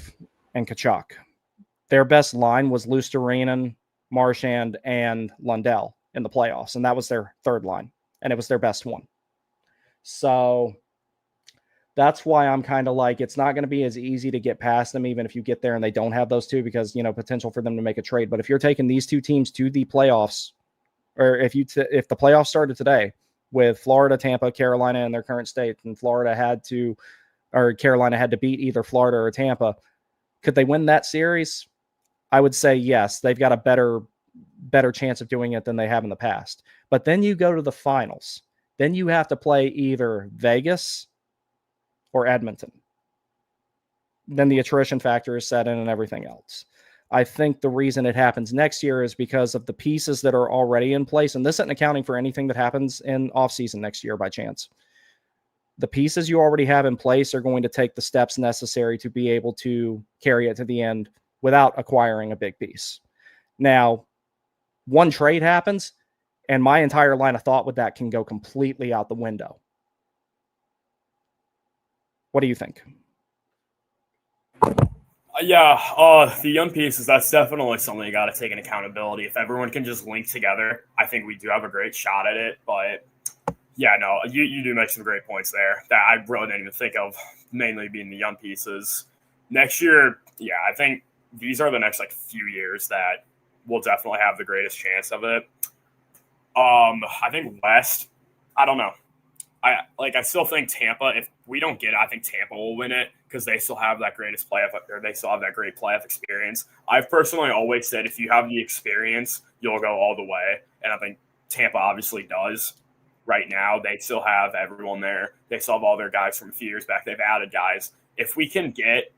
and Tkachuk. Their best line was Luostarinen, Marchand, and Lundell in the playoffs, and that was their third line, and it was their best one. So that's why I'm kind of like, it's not going to be as easy to get past them, even if you get there and they don't have those two, because, potential for them to make a trade. But if you're taking these 2 teams to the playoffs, or if the playoffs started today with Florida, Tampa, Carolina in their current state, and Carolina had to beat either Florida or Tampa, could they win that series? I would say yes. They've got a better chance of doing it than they have in the past. But then you go to the finals. Then you have to play either Vegas or Edmonton. Then the attrition factor is set in and everything else. I think the reason it happens next year is because of the pieces that are already in place. And this isn't accounting for anything that happens in offseason next year by chance. The pieces you already have in place are going to take the steps necessary to be able to carry it to the end without acquiring a big piece. Now, one trade happens, and my entire line of thought with that can go completely out the window. What do you think? The young pieces, that's definitely something you got to take in accountability. If everyone can just link together, I think we do have a great shot at it. But you do make some great points there that I really didn't even think of, mainly being the young pieces. Next year, I think these are the next few years that we'll definitely have the greatest chance of it. I think West, I don't know. I still think Tampa, if we don't get it, I think Tampa will win it because they still have that great playoff experience. I've personally always said if you have the experience, you'll go all the way. And I think Tampa obviously does right now. They still have everyone there. They still have all their guys from a few years back. They've added guys. If we can get,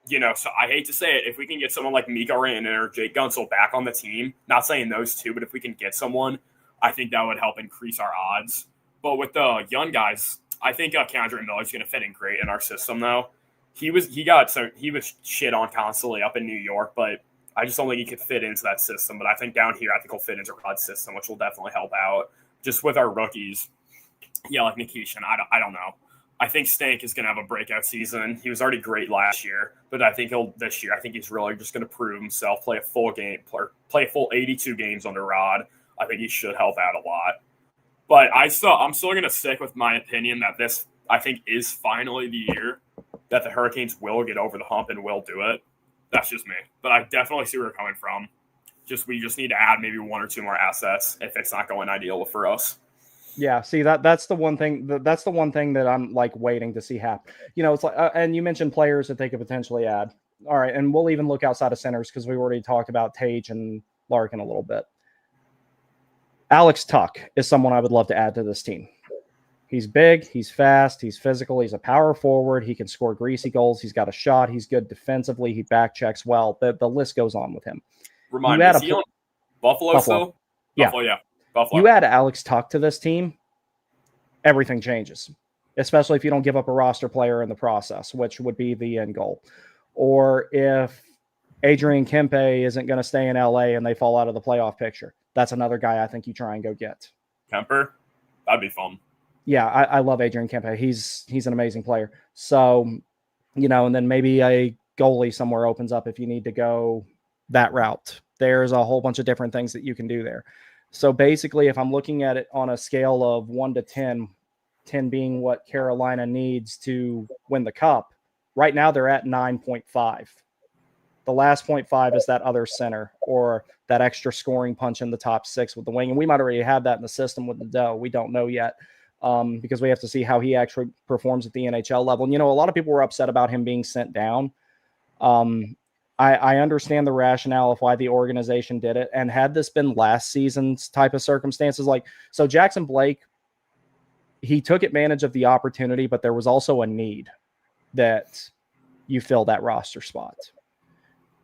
so I hate to say it, if we can get someone like Mika Rantanen or Jake Gunsel back on the team, not saying those two, but if we can get someone, I think that would help increase our odds. But with the young guys, I think Keandre Miller's going to fit in great in our system, though. He was shit on constantly up in New York, but I just don't think he could fit into that system. But I think down here, I think he'll fit into Rod's system, which will definitely help out. Just with our rookies, like Nikishin, I don't know. I think Stank is going to have a breakout season. He was already great last year, but I think this year. I think he's really just going to prove himself, play a full 82 games under Rod. I think he should help out a lot. But I'm still going to stick with my opinion that this, I think, is finally the year that the Hurricanes will get over the hump and will do it. That's just me. But I definitely see where you're coming from. We just need to add maybe one or two more assets if it's not going ideal for us. Yeah, see that's the one thing. That's the one thing that I'm like waiting to see happen. It's like, and you mentioned players that they could potentially add. All right, and we'll even look outside of centers because we already talked about Tage and Larkin a little bit. Alex Tuck is someone I would love to add to this team. He's big, he's fast, he's physical, he's a power forward, he can score greasy goals, he's got a shot, he's good defensively, he back checks well. The list goes on with him. Remind me, is he on Buffalo still? Yeah. Buffalo, yeah. Buffalo. You add Alex Tuck to this team, everything changes, especially if you don't give up a roster player in the process, which would be the end goal. Or if Adrian Kempe isn't going to stay in LA and they fall out of the playoff picture. That's another guy I think you try and go get. Kemper? That'd be fun. Yeah, I love Adrian Kempe. He's an amazing player. So, and then maybe a goalie somewhere opens up if you need to go that route. There's a whole bunch of different things that you can do there. So basically, if I'm looking at it on a scale of 1 to 10, 10 being what Carolina needs to win the cup, right now they're at 9.5. The last 0.5 is that other center or that extra scoring punch in the top 6 with the wing. And we might already have that in the system with the Doe. We don't know yet because we have to see how he actually performs at the NHL level. And, a lot of people were upset about him being sent down. I understand the rationale of why the organization did it. And had this been last season's type of circumstances, so Jackson Blake, he took advantage of the opportunity, but there was also a need that you fill that roster spot.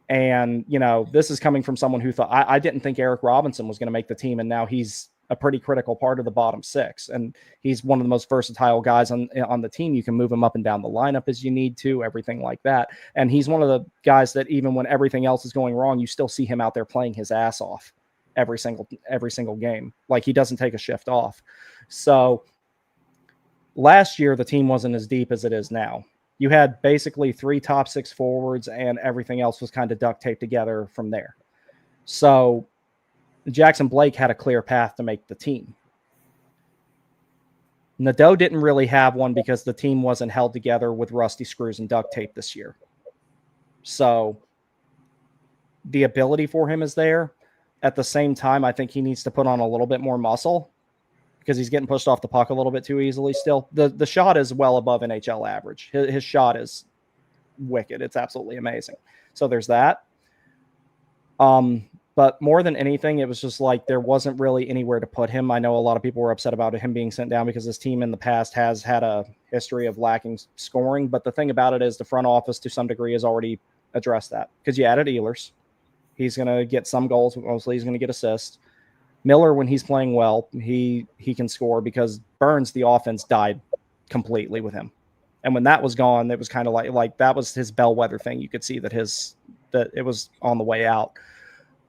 And, this is coming from someone who thought, I didn't think Eric Robinson was going to make the team. And now he's a pretty critical part of the bottom 6. And he's one of the most versatile guys on the team. You can move him up and down the lineup as you need to, everything like that. And he's one of the guys that even when everything else is going wrong, you still see him out there playing his ass off every single game. Like he doesn't take a shift off. So last year, the team wasn't as deep as it is now. You had basically 3 top 6 forwards and everything else was kind of duct taped together from there. So Jackson Blake had a clear path to make the team. Nadeau didn't really have one because the team wasn't held together with rusty screws and duct tape this year. So the ability for him is there. At the same time, I think he needs to put on a little bit more muscle because he's getting pushed off the puck a little bit too easily still. The shot is well above NHL average. His shot is wicked. It's absolutely amazing. So there's that. But more than anything, it was just like there wasn't really anywhere to put him. I know a lot of people were upset about him being sent down because this team in the past has had a history of lacking scoring. But the thing about it is the front office to some degree has already addressed that because you added Ehlers. He's going to get some goals. Mostly he's going to get assists. Miller, when he's playing well, he can score because Burns, the offense died completely with him. And when that was gone, it was kind of like that was his bellwether thing. You could see that it was on the way out.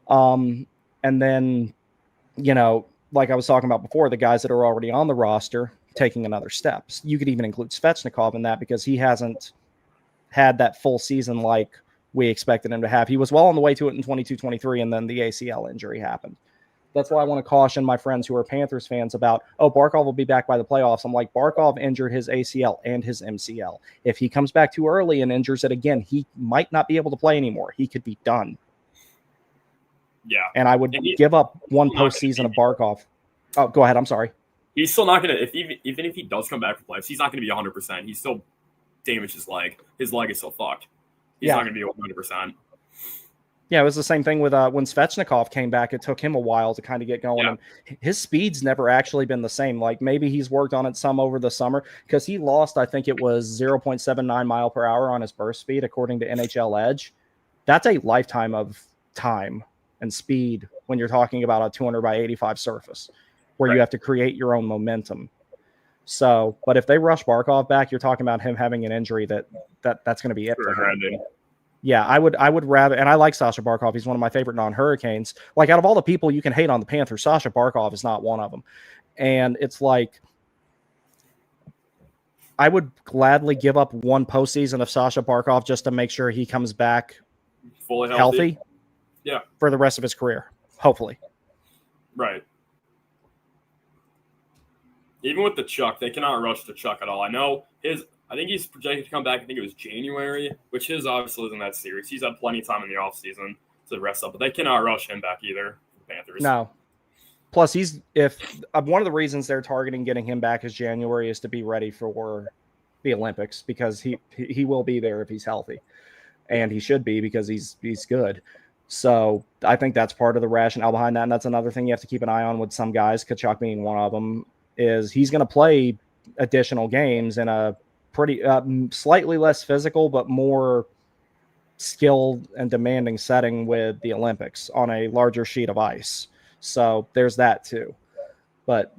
And then, like I was talking about before, the guys that are already on the roster taking another step. You could even include Svechnikov in that because he hasn't had that full season like we expected him to have. He was well on the way to it in 22-23, and then the ACL injury happened. That's why I want to caution my friends who are Panthers fans about, Barkov will be back by the playoffs. I'm like, Barkov injured his ACL and his MCL. If he comes back too early and injures it again, he might not be able to play anymore. He could be done. Yeah. And I would give up one postseason of Barkov. Oh, go ahead. I'm sorry. he's still not going to, even if he does come back for playoffs, he's not going to be 100%. He's still damaged his leg. His leg is still fucked. He's not going to be 100%. Yeah, it was the same thing with when Svechnikov came back. It took him a while to kind of get going. Yeah. And his speed's never actually been the same. Like maybe he's worked on it some over the summer because he lost, I think it was 0.79 mile per hour on his burst speed, according to NHL Edge. That's a lifetime of time and speed when you're talking about a 200 by 85 surface where you have to create your own momentum. So, but if they rush Barkov back, you're talking about him having an injury that's going to be it for him. Yeah, I would rather, and I like Sasha Barkov. He's one of my favorite non-Hurricanes. Like out of all the people you can hate on the Panthers, Sasha Barkov is not one of them. And it's like, I would gladly give up one postseason of Sasha Barkov just to make sure he comes back fully healthy. Yeah, for the rest of his career, hopefully. Right. Even with the Chuck, they cannot rush the Chuck at all. I think he's projected to come back. I think it was January, which his obviously isn't that serious. He's had plenty of time in the offseason to rest up, but they cannot rush him back either. The Panthers. No. Plus, one of the reasons they're targeting getting him back is January is to be ready for the Olympics because he will be there if he's healthy, and he should be because he's good. So I think that's part of the rationale behind that, and that's another thing you have to keep an eye on with some guys. Kachuk being one of them is he's going to play additional games in a pretty slightly less physical but more skilled and demanding setting with the Olympics on a larger sheet of ice. So there's that too. But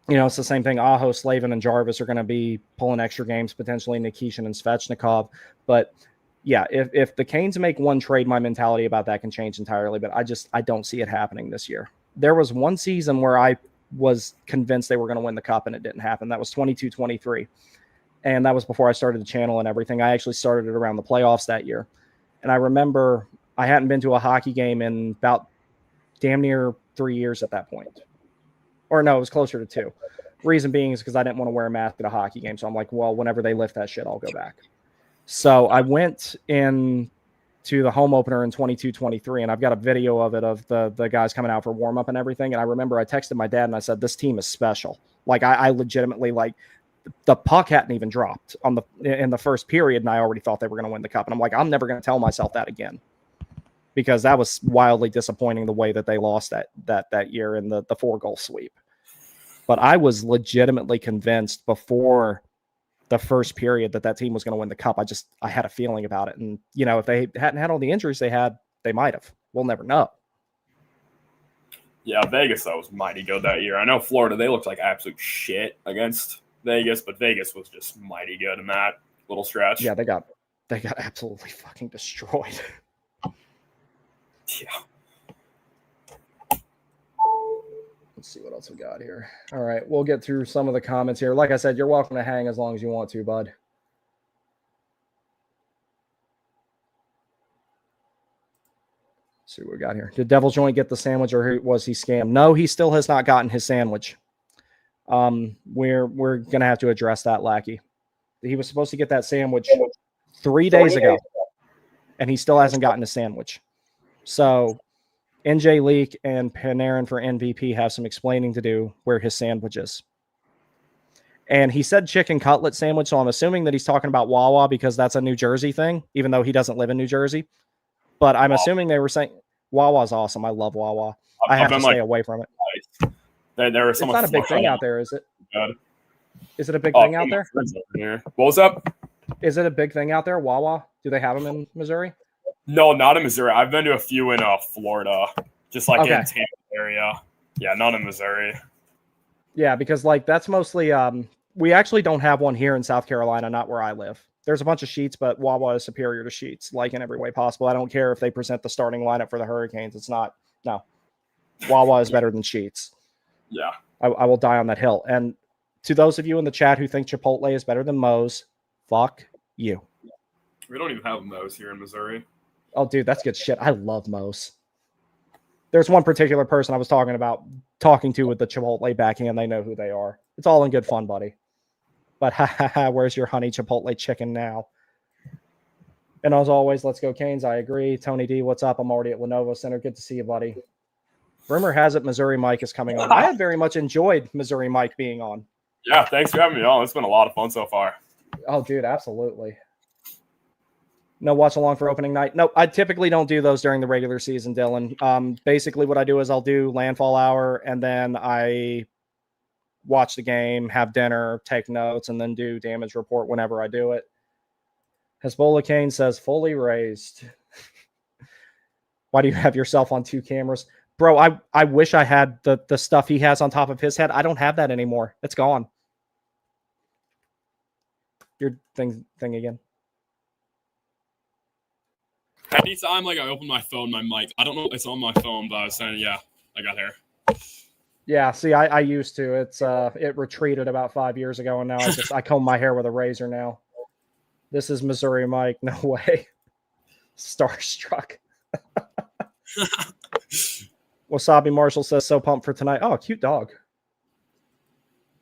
it's the same thing. Aho, Slavin, and Jarvis are going to be pulling extra games, potentially Nikishin and Svechnikov. But yeah, if the Canes make one trade, my mentality about that can change entirely. But I don't see it happening this year. There was one season where I was convinced they were going to win the cup and it didn't happen. That was 22-23. And that was before I started the channel and everything. I actually started it around the playoffs that year. And I remember I hadn't been to a hockey game in about damn near 3 years at that point. Or no, it was closer to 2. Reason being is because I didn't want to wear a mask at a hockey game. So I'm like, well, whenever they lift that shit, I'll go back. So I went in to the home opener in 22-23, and I've got a video of it of the guys coming out for warm-up and everything. And I remember I texted my dad and I said, this team is special. Like I legitimately the puck hadn't even dropped in the first period, and I already thought they were going to win the cup. And I'm like, I'm never going to tell myself that again, because that was wildly disappointing the way that they lost that year in the 4-goal sweep. But I was legitimately convinced before the first period that team was going to win the cup. I had a feeling about it, and if they hadn't had all the injuries they had, they might have. We'll never know. Yeah, Vegas though was mighty good that year. I know Florida, they looked like absolute shit against Vegas, but Vegas was just mighty good in that little stretch. Yeah, they got absolutely fucking destroyed. Yeah. Let's see what else we got here. All right, we'll get through some of the comments here. Like I said, you're welcome to hang as long as you want to, bud. Let's see what we got here. Did Devil's Joint get the sandwich, or was he scammed? No, he still has not gotten his sandwich. We're gonna have to address that, Lackey. He was supposed to get that sandwich 3 days ago, and he still hasn't gotten a sandwich. So NJ Leak and Panarin for MVP have some explaining to do where his sandwich is. And he said chicken cutlet sandwich, so I'm assuming that he's talking about Wawa because that's a New Jersey thing, even though he doesn't live in New Jersey. But I'm assuming they were saying Wawa's awesome. I love Wawa. I have to stay away from it. There was it's not a big thing out there, is it? God. Is it a big thing out there? What was up? Is it a big thing out there, Wawa? Do they have them in Missouri? No, not in Missouri. I've been to a few in Florida, just in Tampa area. Yeah, not in Missouri. Yeah, because that's mostly we actually don't have one here in South Carolina, not where I live. There's a bunch of Sheets, but Wawa is superior to Sheets, in every way possible. I don't care if they present the starting lineup for the Hurricanes. It's not. No. Wawa is better than Sheets. Yeah. I will die on that hill. And to those of you in the chat who think Chipotle is better than Moe's, fuck you. We don't even have Moe's here in Missouri. Oh, dude, that's good shit. I love Moe's. There's one particular person I was talking to with the Chipotle backhand. They know who they are. It's all in good fun, buddy. But where's your honey Chipotle chicken now? And as always, let's go Canes. I agree. Tony D, what's up? I'm already at Lenovo Center. Good to see you, buddy. Rumor has it Missouri Mike is coming on. I had very much enjoyed Missouri Mike being on. Yeah, thanks for having me on. It's been a lot of fun so far. Oh, dude, absolutely. No watch along for opening night. No, I typically don't do those during the regular season, Dylan. Basically, what I do is I'll do Landfall Hour, and then I watch the game, have dinner, take notes, and then do damage report whenever I do it. Hezbollah Kane says, fully raised. Why do you have yourself on 2 cameras? Bro, I wish I had the stuff he has on top of his head. I don't have that anymore. It's gone. Your thing again. Anytime like I open my phone, my mic, I don't know it's on my phone, but I was saying, yeah, I got hair. Yeah, see, I used to. It retreated about 5 years ago, and now I comb my hair with a razor now. This is Missouri Mike. No way. Starstruck. Wasabi Marshall says, so pumped for tonight. Oh, cute dog.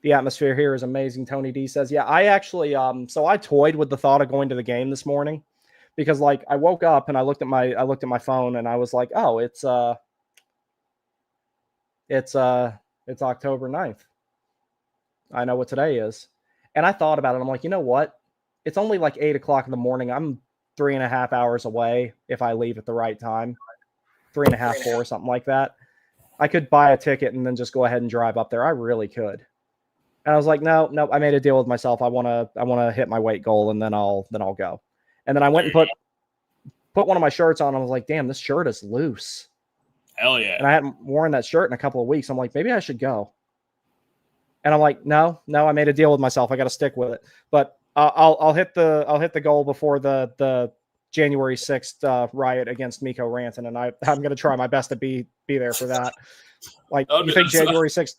The atmosphere here is amazing. Tony D says, yeah, I actually, so I toyed with the thought of going to the game this morning because like I woke up and I looked at my phone and I was like, oh, it's October 9th. I know what today is. And I thought about it. I'm like, you know what? It's only like 8 o'clock in the morning. I'm 3.5 hours away if I leave at the right time. 3.5, 4, something like that. I could buy a ticket and then just go ahead and drive up there. I really could. And I was like, no, I made a deal with myself. I want to hit my weight goal and then I'll go. And then I went and put one of my shirts on. And I was like, damn, this shirt is loose. Hell yeah. And I hadn't worn that shirt in a couple of weeks. I'm like, maybe I should go. And I'm like, no, I made a deal with myself. I got to stick with it. But I'll hit the goal before the January 6th riot against Miko Ranton, and I'm going to try my best to be there for that. Like, you think January 6th?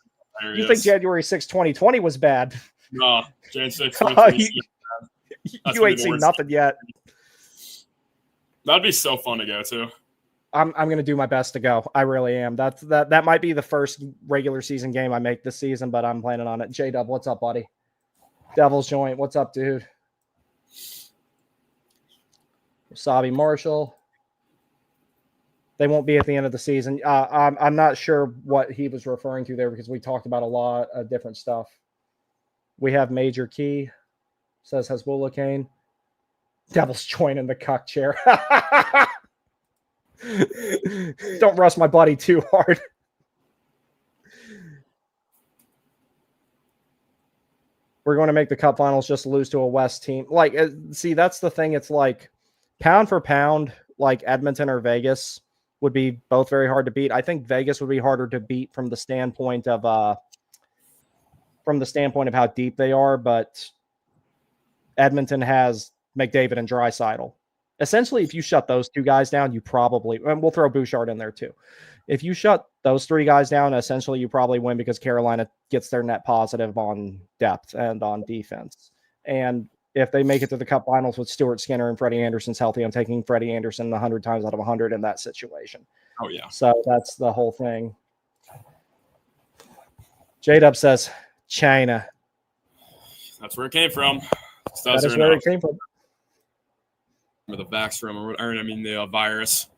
You think January 6th, 2020 was bad? No, January 6th, 2020. You ain't seen nothing yet. That'd be so fun to go to. I'm going to do my best to go. I really am. That might be the first regular season game I make this season, but I'm planning on it. J-Dub, what's up, buddy? Devil's Joint, what's up, dude? Wasabi Marshall. They won't be at the end of the season. I'm not sure what he was referring to there because we talked about a lot of different stuff. We have Major Key, says Hezbollah Kane. Devil's Joint in the cuck chair. Don't rust my buddy too hard. We're going to make the cup finals just to lose to a West team. Like, see, that's the thing. It's like pound for pound, like Edmonton or Vegas would be both very hard to beat. I think Vegas would be harder to beat from the standpoint of how deep they are, but Edmonton has McDavid and Draisaitl. Essentially, if you shut those two guys down, you probably, and we'll throw Bouchard in there too. If you shut those 3 guys down, essentially you probably win because Carolina gets their net positive on depth and on defense. And if they make it to the cup finals with Stuart Skinner and Freddie Anderson's healthy, I'm taking Freddie Anderson 100 times out of 100 in that situation. Oh, yeah. So that's the whole thing. J-Dub says, China. That's where it came from. That is where it came from. Or the vax from, the virus.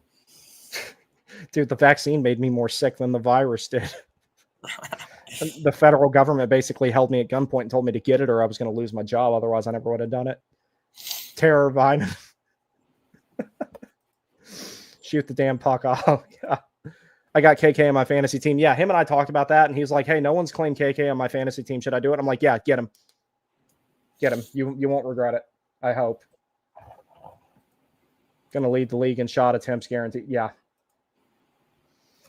Dude, the vaccine made me more sick than the virus did. The federal government basically held me at gunpoint and told me to get it or I was going to lose my job. Otherwise, I never would have done it. Terror vine. Shoot the damn puck off. Yeah. I got KK on my fantasy team. Yeah, him and I talked about that, and he's like, hey, no one's claimed KK on my fantasy team. Should I do it? I'm like, yeah, get him. Get him. You won't regret it. I hope. Going to lead the league in shot attempts, guaranteed. Yeah.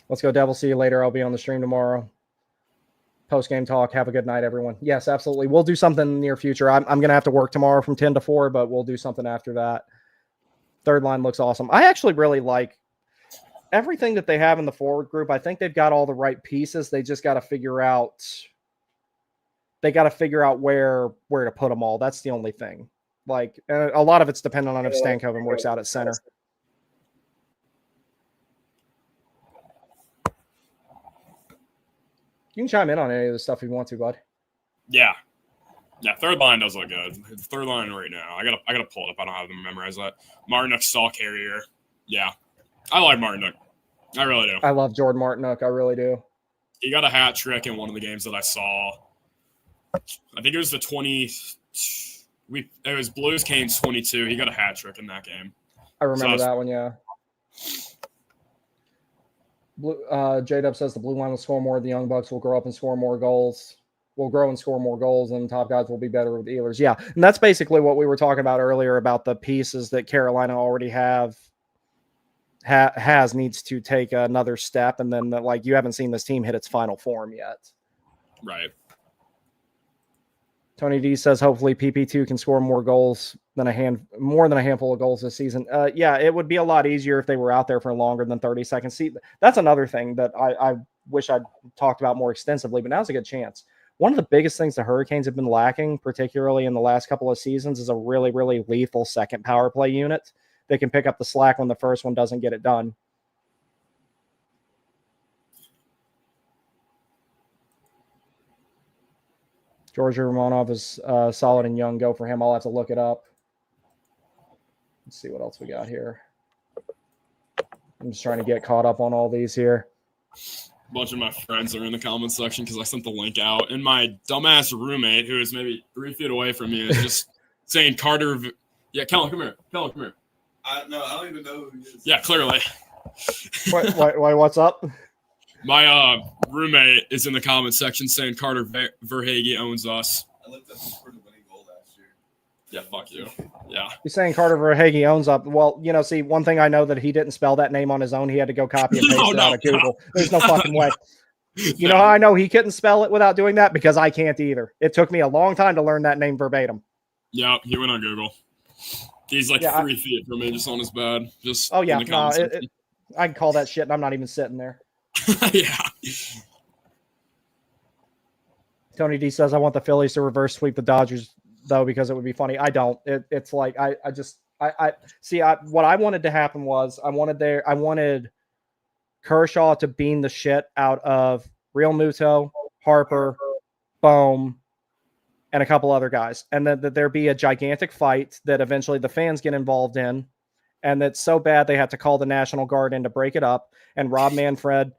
Let's go, Devil. See you later. I'll be on the stream tomorrow. Post-game talk. Have a good night, everyone. Yes, absolutely. We'll do something in the near future. I'm going to have to work tomorrow from 10 to 4, but we'll do something after that. Third line looks awesome. I actually really like everything that they have in the forward group. I think they've got all the right pieces. They just got to figure out where to put them all. That's the only thing. Like, a lot of it's dependent on if Stankoven works out at center. You can chime in on any of the stuff you want to, bud. Yeah. Yeah, third line does look good. Third line right now. I gotta pull it up. I don't have them memorized that. Martinook, Saul Carrier. Yeah. I like Martinook. I really do. I love Jordan Martinook. I really do. He got a hat trick in one of the games that I saw. I think it was the 20. It was Blues Canes 22. He got a hat trick in that game. I remember that one. Yeah. J-Dub says the blue line will score more. The Young Bucks will grow up and score more goals. Will grow and score more goals, and top guys will be better with the Ehlers. Yeah, and that's basically what we were talking about earlier about the pieces that Carolina already has needs to take another step, and then you haven't seen this team hit its final form yet. Right. Tony D says hopefully PP2 can score more goals than more than a handful of goals this season. Yeah, it would be a lot easier if they were out there for longer than 30 seconds. See, that's another thing that I wish I'd talked about more extensively, but now's a good chance. One of the biggest things the Hurricanes have been lacking, particularly in the last couple of seasons, is a really, really lethal second power play unit that can pick up the slack when the first one doesn't get it done. Georgia Romanov is solid and young. Go for him. I'll have to look it up. Let's see what else we got here. I'm just trying to get caught up on all these here. A bunch of my friends are in the comment section because I sent the link out. And my dumbass roommate, who is maybe 3 feet away from me, is just saying Carter. Yeah, Kellen, come here. Kellen, come here. No, I don't even know who he is. Yeah, clearly. What's up? My roommate is in the comment section saying Carter Verhage owns us. I looked up his for the winning goal last year. Yeah, fuck you. Yeah. He's saying Carter Verhage owns up. Well, see, one thing I know that he didn't spell that name on his own. He had to go copy and paste it out of Google. There's no fucking way. You know how I know he couldn't spell it without doing that? Because I can't either. It took me a long time to learn that name verbatim. Yeah, he went on Google. He's 3 feet from me, just on his bed. Just oh yeah, no, I can call that shit, and I'm not even sitting there. Yeah. Tony D says I want the Phillies to reverse sweep the Dodgers though because it would be funny. I don't. It's like I see. What I wanted to happen was I wanted Kershaw to bean the shit out of Real Muto, Harper, Bohm, and a couple other guys, and then that there be a gigantic fight that eventually the fans get involved in, and that's so bad they have to call the National Guard in to break it up, and Rob Manfred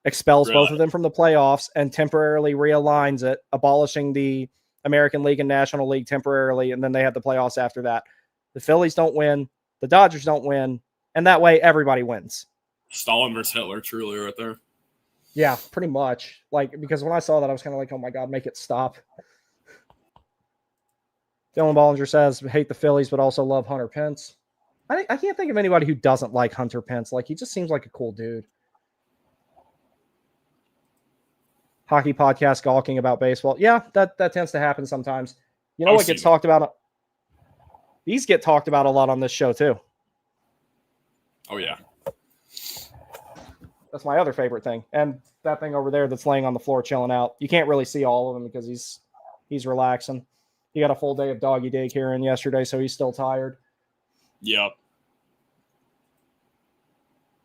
expels both of them from the playoffs and temporarily realigns it, abolishing the American League and National League temporarily, and then they have the playoffs after that. The Phillies don't win, the Dodgers don't win, and that way everybody wins. Stalin versus Hitler, truly, right there. Yeah, pretty much. Because when I saw that, I was kind of like, oh my God, make it stop. Dylan Bollinger says, hate the Phillies, but also love Hunter Pence. I can't think of anybody who doesn't like Hunter Pence. He just seems like a cool dude. Hockey podcast gawking about baseball. Yeah, that tends to happen sometimes. You know what gets talked about? These get talked about a lot on this show, too. Oh, yeah. That's my other favorite thing. And that thing over there that's laying on the floor chilling out. You can't really see all of him because he's relaxing. He got a full day of doggy daycare in yesterday, so he's still tired. Yep.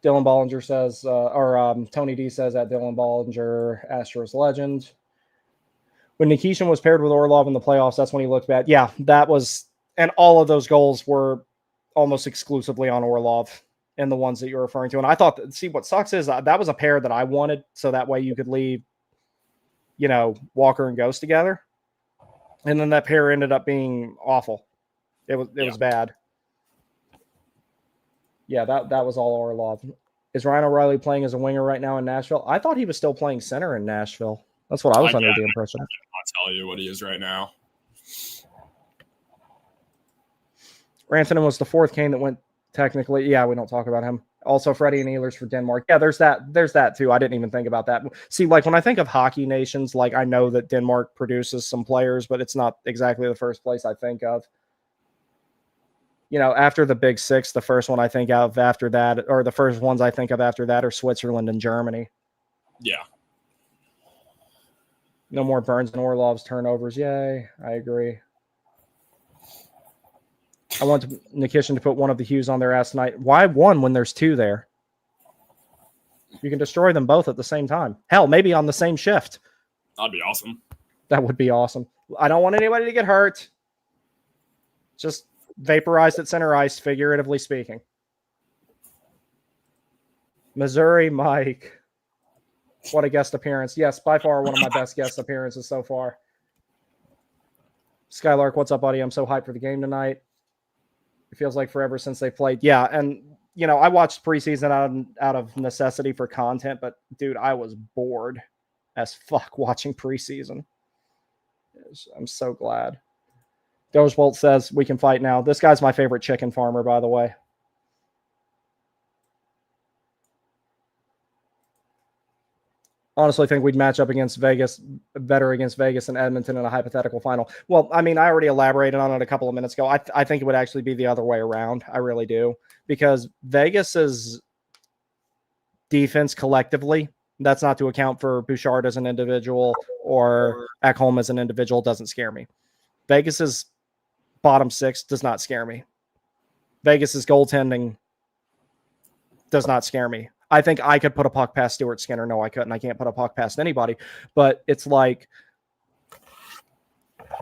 Dylan Bollinger says, Tony D says at Dylan Bollinger, Astros legend. When Nikishin was paired with Orlov in the playoffs, that's when he looked bad. Yeah, that was, and all of those goals were almost exclusively on Orlov and the ones that you're referring to. And I thought, see, what sucks is that was a pair that I wanted, so that way you could leave, Walker and Ghost together. And then that pair ended up being awful. It was bad. Yeah, that was all Orlov. Is Ryan O'Reilly playing as a winger right now in Nashville? I thought he was still playing center in Nashville. That's what I was under the impression. I'll tell you what he is right now. Rantanen was the fourth Kane that went technically. Yeah, we don't talk about him. Also, Freddie and Ehlers for Denmark. Yeah, there's that too. I didn't even think about that. See, when I think of hockey nations, I know that Denmark produces some players, but it's not exactly the first place I think of. After the Big Six, the first one I think of after that, or the first ones I think of after that are Switzerland and Germany. Yeah. No more Burns and Orlov's turnovers. Yay. I agree. I want Nikishin to put one of the Hughes on their ass tonight. Why one when there's two there? You can destroy them both at the same time. Hell, maybe on the same shift. That'd be awesome. That would be awesome. I don't want anybody to get hurt. Just vaporized at center ice, figuratively speaking. Missouri Mike. What a guest appearance. Yes, by far one of my best guest appearances so far. Skylark, what's up, buddy? I'm so hyped for the game tonight. It feels like forever since they played. Yeah, and, you know, I watched preseason out of necessity for content, but, dude, I was bored as fuck watching preseason. I'm so glad. Dogewolt says we can fight now. This guy's my favorite chicken farmer, by the way. Honestly, think we'd match up against Vegas, better against Vegas and Edmonton in a hypothetical final. Well, I mean, I already elaborated on it a couple of minutes ago. I think it would actually be the other way around. I really do. Because Vegas's defense collectively, that's not to account for Bouchard as an individual or Ekholm as an individual, doesn't scare me. Vegas's bottom six does not scare me. Vegas's goaltending does not scare me. I think I could put a puck past Stuart Skinner. No, I couldn't. I can't put a puck past anybody. But it's like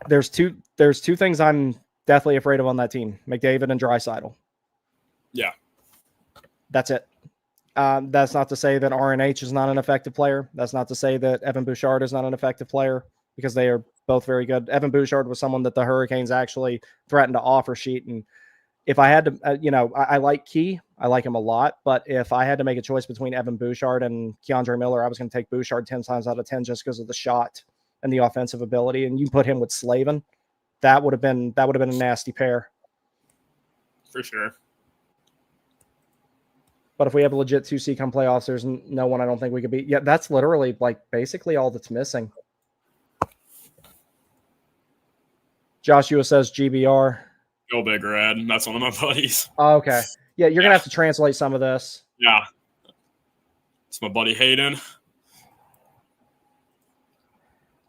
there's two things I'm deathly afraid of on that team: McDavid and Draisaitl. Yeah, that's it. That's not to say that RNH is not an effective player. That's not to say that Evan Bouchard is not an effective player, because they are both very good. Evan Bouchard was someone that the Hurricanes actually threatened to offer sheet. And if I had to, I like Key. I like him a lot. But if I had to make a choice between Evan Bouchard and Keandre Miller, I was going to take Bouchard 10 times out of 10 just because of the shot and the offensive ability. And you put him with Slavin, that would have been a nasty pair. For sure. But if we have a legit 2C come playoffs, there's no one I don't think we could beat. Yeah, that's literally like basically all that's missing. Joshua says GBR. Go Big Red. That's one of my buddies. Oh, okay. Yeah, you're going to have to translate some of this. Yeah. It's my buddy Hayden.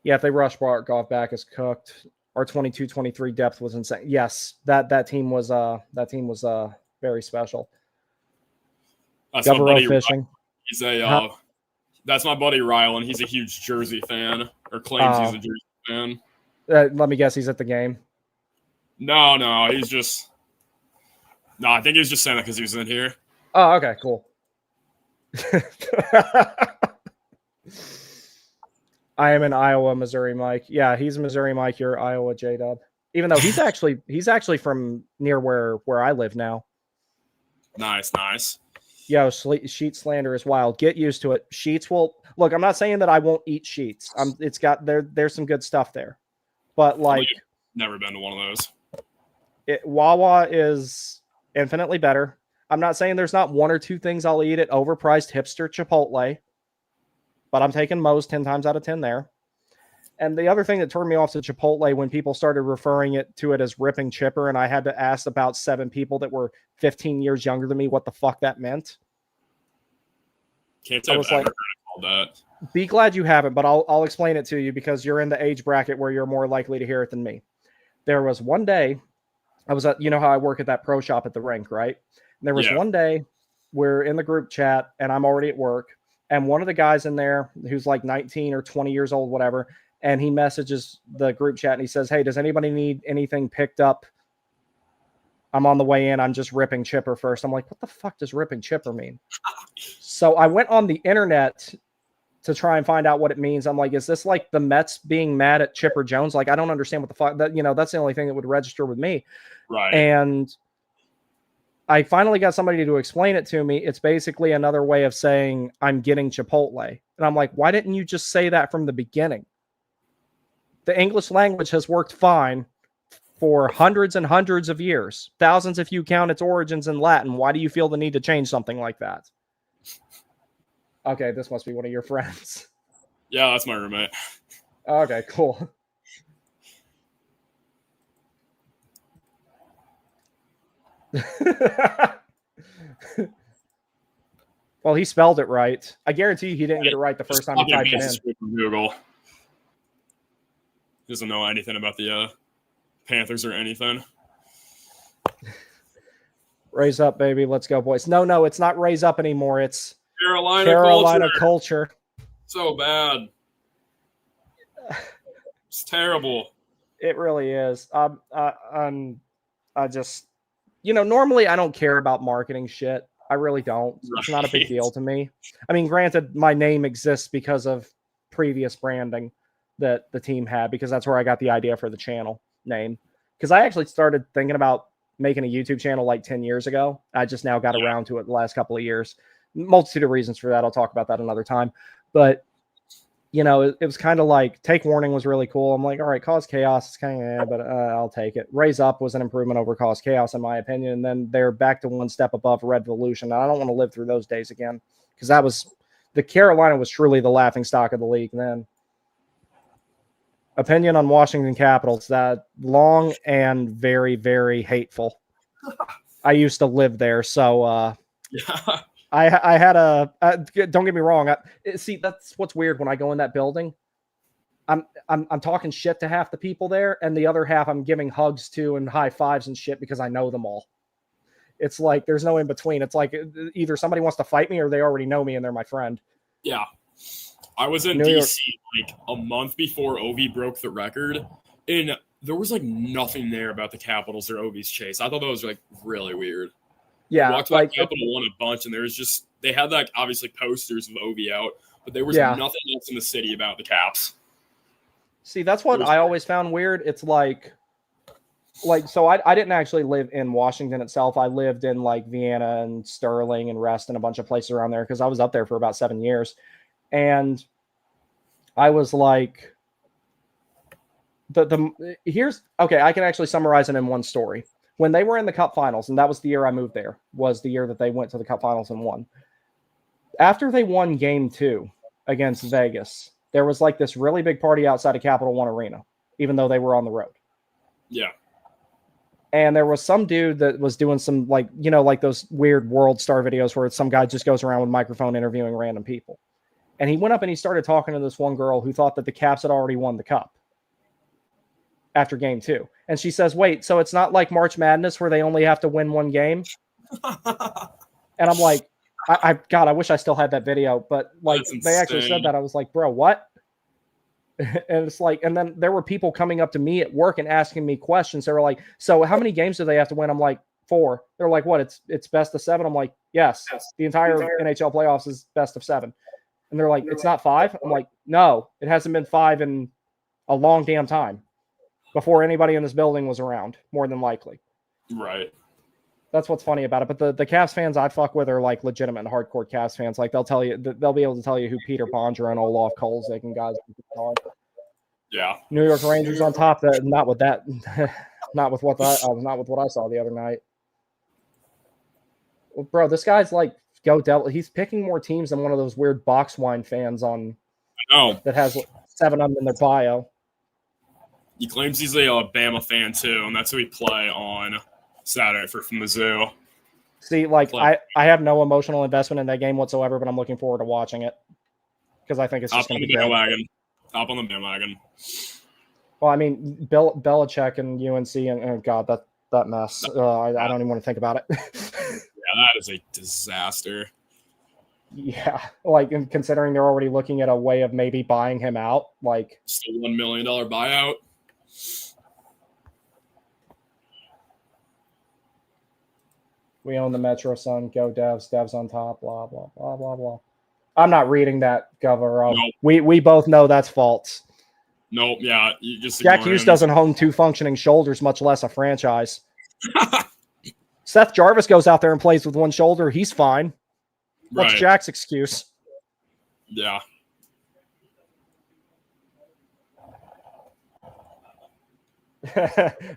Yeah, if they rush Barkov back as cooked. Our 22-23 depth was insane. Yes, that team was very special. That's my buddy fishing. He's that's my buddy Rylan. He's a huge Jersey fan, or claims he's a Jersey fan. Let me guess, he's at the game. No, he's just. No, I think he was just saying that because he was in here. Oh, okay, cool. I am in Iowa, Missouri Mike. Yeah, he's Missouri Mike. You're Iowa J-Dub. Even though he's actually from near where I live now. Nice. Yo, sheet slander is wild. Get used to it. Sheets will look. I'm not saying that I won't eat sheets. It's got there's some good stuff there, but like never been to one of those. Wawa is infinitely better. I'm not saying there's not one or two things I'll eat at overpriced hipster Chipotle, but I'm taking Moe's 10 times out of 10 there. And the other thing that turned me off to Chipotle when people started referring to it as ripping chipper, and I had to ask about 7 people that were 15 years younger than me what the fuck that meant. Can't say I've ever heard it called that. Be glad you haven't, but I'll explain it to you because you're in the age bracket where you're more likely to hear it than me. There was one day I was at, you know how I work at that pro shop at the rink, right? And there was one day we're in the group chat and I'm already at work, and one of the guys in there who's like 19 or 20 years old, whatever, and he messages the group chat and he says, "Hey, does anybody need anything picked up? I'm on the way in. I'm just ripping chipper first." I'm like, what the fuck does ripping chipper mean? So I went on the internet to try and find out what it means. I'm like, is this like the Mets being mad at Chipper Jones? Like, I don't understand what the fuck that, that's the only thing that would register with me. Right. And I finally got somebody to explain it to me. It's basically another way of saying I'm getting Chipotle. And I'm like, why didn't you just say that from the beginning? The English language has worked fine for hundreds and hundreds of years, thousands if you count its origins in Latin. Why do you feel the need to change something like that? Okay, this must be one of your friends. Yeah, that's my roommate. Okay, cool. Well, he spelled it right. I guarantee you he didn't get it right the first time he typed it in. Google. He doesn't know anything about the Panthers or anything. Raise up, baby. Let's go, boys. No, it's not raise up anymore. It's Carolina culture. So bad. It's terrible. It really is. I just, normally I don't care about marketing shit. I really don't. It's not a big Right. deal to me. I mean, granted, my name exists because of previous branding that the team had, because that's where I got the idea for the channel name. Because I actually started thinking about making a YouTube channel like 10 years ago. I just now got around to it the last couple of years. Multitude of reasons for that. I'll talk about that another time. But it was kind of like Take Warning was really cool. I'm like, all right, Cause Chaos is kind of, but I'll take it. Raise Up was an improvement over Cause Chaos, in my opinion. And then they're back to one step above Red Revolution. I don't want to live through those days again, because the Carolina was truly the laughing stock of the league then. Opinion on Washington Capitals, that long and very, very hateful. I used to live there, so Yeah. I had don't get me wrong. See, that's what's weird when I go in that building. I'm talking shit to half the people there, and the other half I'm giving hugs to and high fives and shit because I know them all. It's like there's no in between. It's like either somebody wants to fight me or they already know me and they're my friend. Yeah. I was in DC like a month before Ovi broke the record, and there was like nothing there about the Capitals or Ovi's chase. I thought that was like really weird. Yeah, I walked by Capital One a bunch, and there was just they had like obviously posters of Ovi out, but there was nothing else in the city about the Caps. See, that's what I always found weird. It's like so I didn't actually live in Washington itself. I lived in like Vienna and Sterling and Reston, a bunch of places around there, because I was up there for about 7 years. And I was like, here's okay. I can actually summarize it in one story. When they were in the Cup Finals, and that was the year I moved there, was the year that they went to the Cup Finals and won. After they won Game 2 against Vegas, there was like this really big party outside of Capital One Arena, even though they were on the road. Yeah. And there was some dude that was doing some like those weird World Star videos where some guy just goes around with a microphone interviewing random people. And he went up and he started talking to this one girl who thought that the Caps had already won the Cup after Game 2. And she says, wait, so it's not like March Madness where they only have to win one game? And I'm like, God, I wish I still had that video. But like they actually said that. I was like, bro, what? And it's like, and then there were people coming up to me at work and asking me questions. They were like, so how many games do they have to win? I'm like, 4. They're like, what? It's best of 7? I'm like, yes. The entire NHL playoffs is best of 7. And they're like, it's not 5? I'm like, no, it hasn't been 5 in a long damn time. Before anybody in this building was around, more than likely. Right. That's what's funny about it. But the Cavs fans I fuck with are like legitimate hardcore Cavs fans. Like they'll be able to tell you who Peter Pondra and Olaf Kolzig and guys are. Yeah. New York Rangers on top. Not with that. not with what I saw the other night. Well, bro, this guy's like go Devil. He's picking more teams than one of those weird box wine fans on. That has 7 of them in their bio. He claims he's a Bama fan too, and that's who he play on Saturday from Mizzou. See, like I have no emotional investment in that game whatsoever, but I'm looking forward to watching it because I think it's just going to be great. Top on the bandwagon. Well, I mean, Belichick and UNC, and oh God, that mess. I don't even want to think about it. Yeah, that is a disaster. Yeah, like considering they're already looking at a way of maybe buying him out, like still $1 million buyout. We own the Metro Sun. Go Devs. Devs on top. Blah blah blah blah blah. I'm not reading that, Governor. Nope. We both know that's false. Nope. Yeah, you just Jack Hughes doesn't own 2 functioning shoulders, much less a franchise. Seth Jarvis goes out there and plays with 1 shoulder. He's fine. What's Jack's excuse? Yeah.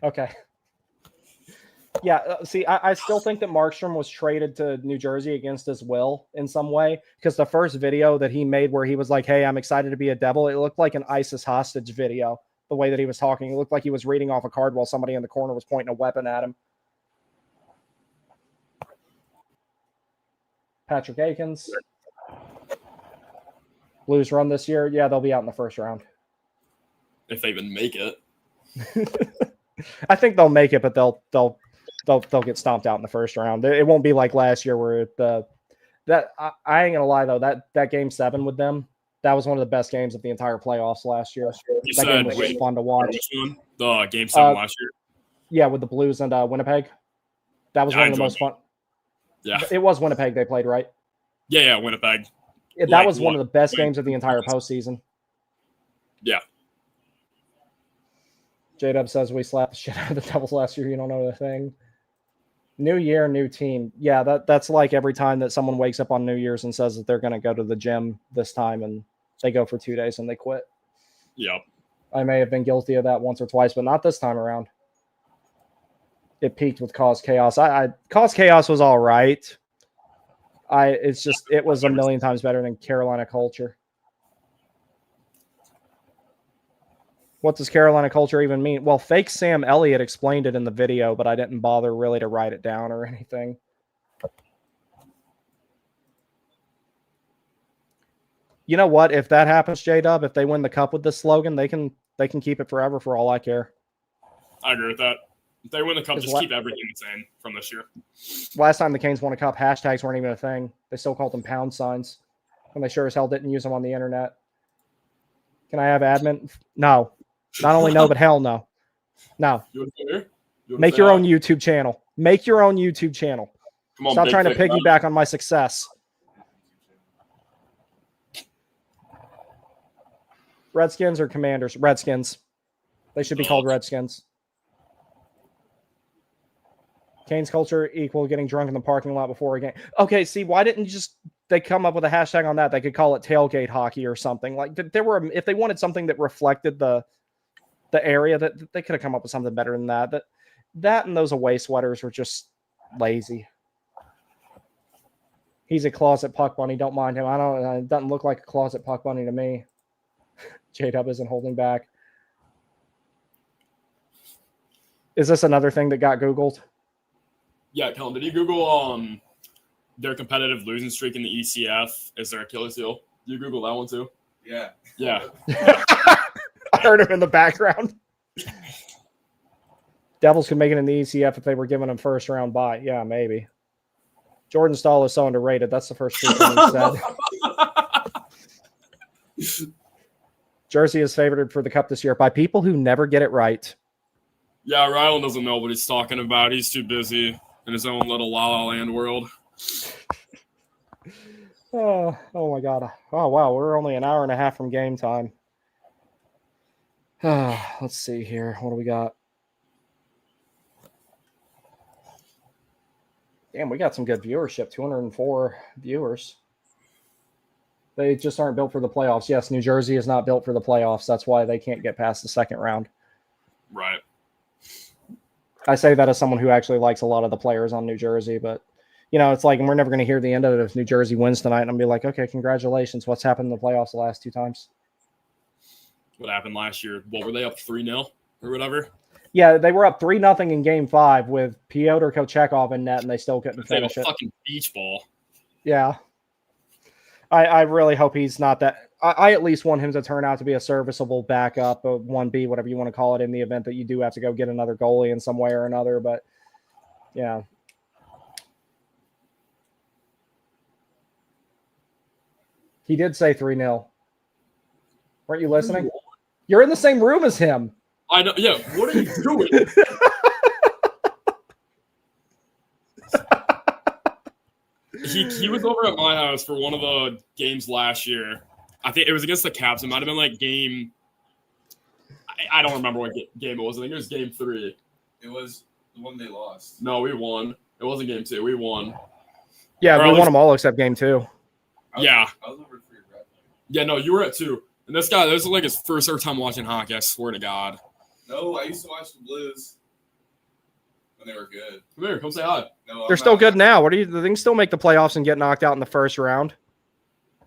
Okay. Yeah, see, I still think that Markstrom was traded to New Jersey against his will in some way, because the first video that he made where he was like, hey, I'm excited to be a Devil, it looked like an ISIS hostage video, the way that he was talking. It looked like he was reading off a card while somebody in the corner was pointing a weapon at him. Patrick Akins. Blues run this year. Yeah, they'll be out in the first round. If they even make it. I think they'll make it, but they'll get stomped out in the first round. It won't be like last year where I ain't gonna lie though, that game 7 with them, that was one of the best games of the entire playoffs last year. That game was just fun to watch. Which one? The game 7 last year. Yeah, with the Blues and Winnipeg. That was one of the most fun. Yeah. It was Winnipeg they played, right? Yeah, Winnipeg. That was one of the best games of the entire postseason. Yeah. J-Dub says we slapped the shit out of the Devils last year. You don't know the thing. New year, new team. Yeah, that's like every time that someone wakes up on New Year's and says that they're going to go to the gym this time and they go for 2 days and they quit. Yep. I may have been guilty of that once or twice, but not this time around. It peaked with Cause Chaos. Cause Chaos was all right. It was a million times better than Carolina Culture. What does Carolina Culture even mean? Well, fake Sam Elliott explained it in the video, but I didn't bother really to write it down or anything. You know what? If that happens, J-Dub, if they win the cup with this slogan, they can keep it forever for all I care. I agree with that. If they win the cup, just keep everything the same from this year. Last time the Canes won a cup, hashtags weren't even a thing. They still called them pound signs. And they sure as hell didn't use them on the internet. Can I have admin? No. Not only no, but hell no. No. Make your own YouTube channel. Make your own YouTube channel. Come on, stop trying to piggyback on my success. Redskins or Commanders? Redskins. They should be called Redskins. Canes Culture equal getting drunk in the parking lot before a game. Okay, see, why didn't they come up with a hashtag on that? They could call it tailgate hockey or something. Like if they wanted something that reflected the area, that they could have come up with something better than that. That and those away sweaters were just lazy. He's a closet puck bunny. Don't mind him. It doesn't look like a closet puck bunny to me. J-Dub isn't holding back. Is this another thing that got Googled? Yeah, Kellen, did you Google their competitive losing streak in the ECF? Is their Achilles heel? Did you Google that one too? Yeah. Yeah. I heard him in the background. Devils could make it in the ECF if they were giving him first round bye. Yeah, maybe. Jordan Stahl is so underrated. That's the first thing he said. Jersey is favored for the cup this year by people who never get it right. Yeah, Rylan doesn't know what he's talking about. He's too busy in his own little La La Land world. Oh my God. Oh, wow. We're only an hour and a half from game time. Let's see here. What do we got? Damn, we got some good viewership. 204 viewers. They just aren't built for the playoffs. Yes, New Jersey is not built for the playoffs. That's why they can't get past the second round. Right. I say that as someone who actually likes a lot of the players on New Jersey, but it's like we're never going to hear the end of it if New Jersey wins tonight, and I'll be like, okay, congratulations. What's happened in the playoffs the last 2 times? What happened last year? What were they up 3-0 or whatever? Yeah, they were up 3-0 in Game 5 with Pyotr Kochekov in net, and they still couldn't finish it. Fucking beach ball. Yeah. I really hope he's not that. I at least want him to turn out to be a serviceable backup, a 1B, whatever you want to call it, in the event that you do have to go get another goalie in some way or another. But, yeah. He did say 3-0. Weren't you listening? You're in the same room as him. I know. Yeah. What are you doing? He was over at my house for one of the games last year. I think it was against the Caps. It might have been like game. I don't remember what game it was. I think it was game 3. It was the one they lost. No, we won. It wasn't game 2. We won. Yeah, we won them all except game 2. I was over for your grad. Yeah, no, you were at 2. And this guy, this is like his first ever time watching hockey. I swear to God. No, I used to watch the Blues when they were good. Come here, come say hi. No, They're still good now. What do you? They can still make the playoffs and get knocked out in the first round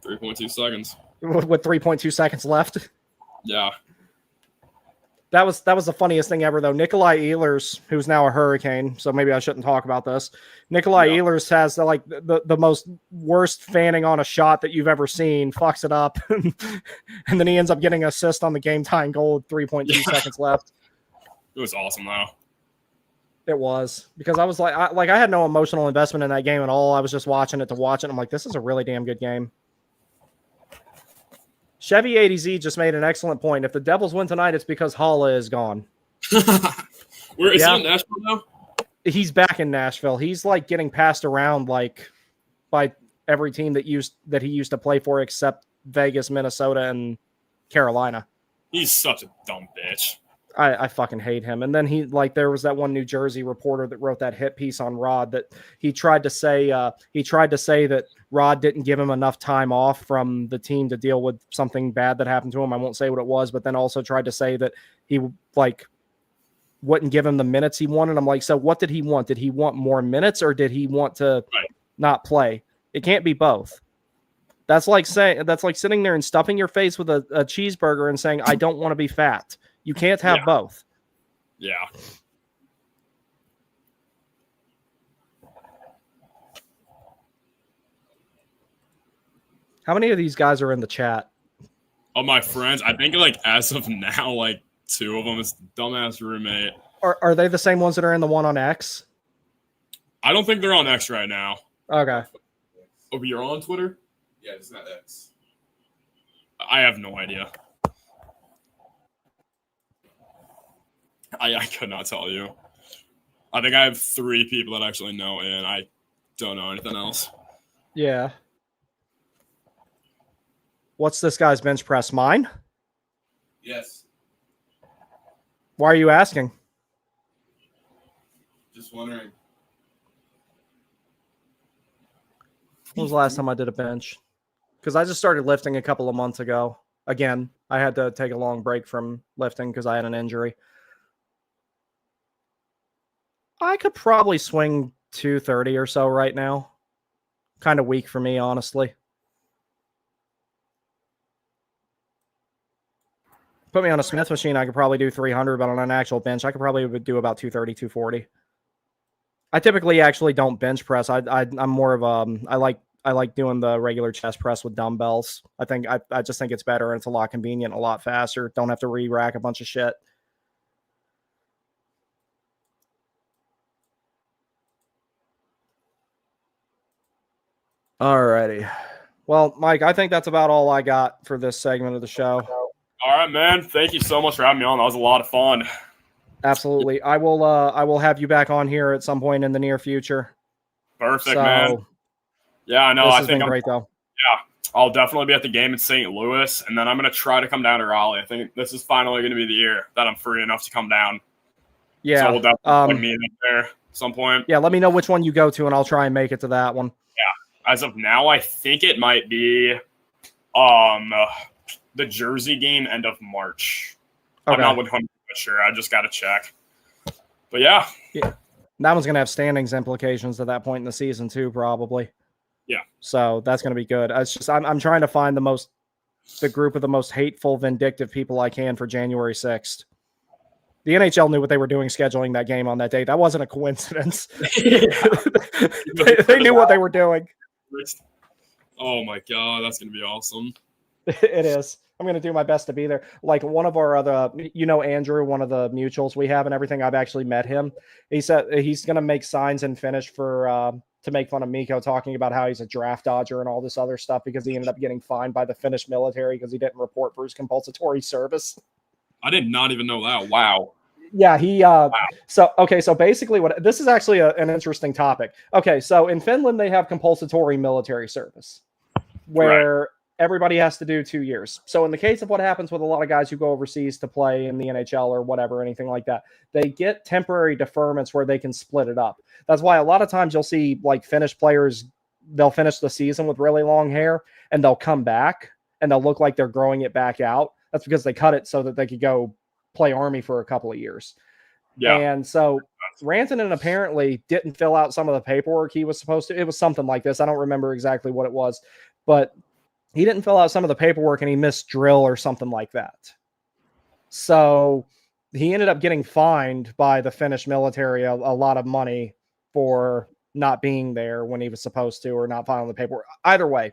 3.2 seconds. with 3.2 seconds left. Yeah. That was the funniest thing ever, though. Nikolai Ehlers, who's now a Hurricane, so maybe I shouldn't talk about this. Nikolai Ehlers has the most worst fanning on a shot that you've ever seen, fucks it up, and then he ends up getting an assist on the game-tying goal with 3.2 seconds left. It was awesome, though. It was, because I was I had no emotional investment in that game at all. I was just watching it to watch it. I'm like, this is a really damn good game. Chevy 80Z just made an excellent point. If the Devils win tonight, it's because Holla is gone. Where is he in Nashville now? He's back in Nashville. He's like getting passed around like by every team that he used to play for except Vegas, Minnesota, and Carolina. He's such a dumb bitch. I fucking hate him. And then there was that one New Jersey reporter that wrote that hit piece on Rod that he tried to say that Rod didn't give him enough time off from the team to deal with something bad that happened to him. I won't say what it was, but then also tried to say that he like wouldn't give him the minutes he wanted. I'm like, so what did he want? Did he want more minutes or did he want to not play? It can't be both. That's like sitting there and stuffing your face with a cheeseburger and saying, I don't want to be fat. You can't have both. Yeah. How many of these guys are in the chat? Of my friends, I think like as of now, like 2 of them is dumbass roommate. Are they the same ones that are in the one on X? I don't think they're on X right now. Okay. Oh, but you're on Twitter? Yeah, it's not X. I have no idea. I could not tell you. I think I have 3 people that actually know, and I don't know anything else. Yeah. What's this guy's bench press? Mine? Yes. Why are you asking? Just wondering. When was the last time I did a bench? Because I just started lifting a couple of months ago. Again, I had to take a long break from lifting because I had an injury. I could probably swing 230 or so right now. Kind of weak for me, honestly. Put me on a Smith machine, I could probably do 300, but on an actual bench, I could probably do about 230, 240. I typically actually don't bench press. I'm more of I like doing the regular chest press with dumbbells. I just think it's better and it's a lot convenient, a lot faster. Don't have to re-rack a bunch of shit. Alrighty. Well, Mike, I think that's about all I got for this segment of the show. All right, man. Thank you so much for having me on. That was a lot of fun. Absolutely. I will have you back on here at some point in the near future. Perfect, man. Yeah, I know. This I has think been great, though. Yeah, I'll definitely be at the game in St. Louis, and then I'm going to try to come down to Raleigh. I think this is finally going to be the year that I'm free enough to come down. Yeah. So we'll definitely meet up there at some point. Yeah, let me know which one you go to, and I'll try and make it to that one. Yeah. As of now, I think it might be the Jersey game end of March. Okay. I'm not 100% sure. I just got to check. But yeah. That one's going to have standings implications at that point in the season too, probably. Yeah. So that's going to be good. It's just I'm trying to find the group of the most hateful, vindictive people I can for January 6th. The NHL knew what they were doing scheduling that game on that date. That wasn't a coincidence. they knew what they were doing. Oh my God, that's going to be awesome. It is. I'm going to do my best to be there. Like one of our other, Andrew, one of the mutuals we have and everything, I've actually met him. He said he's going to make signs and finish to make fun of Mikko, talking about how he's a draft dodger and all this other stuff because he ended up getting fined by the Finnish military because he didn't report for his compulsory service. I did not even know that. Wow. Yeah, wow. So basically this is actually an interesting topic. Okay, so in Finland, they have compulsory military service where everybody has to do 2 years. So in the case of what happens with a lot of guys who go overseas to play in the NHL or whatever, anything like that, they get temporary deferments where they can split it up. That's why a lot of times you'll see like Finnish players, they'll finish the season with really long hair and they'll come back and they'll look like they're growing it back out. That's because they cut it so that they could go play Army for a couple of years. Yeah. And so Rantanen apparently didn't fill out some of the paperwork he was supposed to. It was something like this. I don't remember exactly what it was, but he didn't fill out some of the paperwork and he missed drill or something like that. So he ended up getting fined by the Finnish military a lot of money for not being there when he was supposed to or not filing the paperwork. Either way,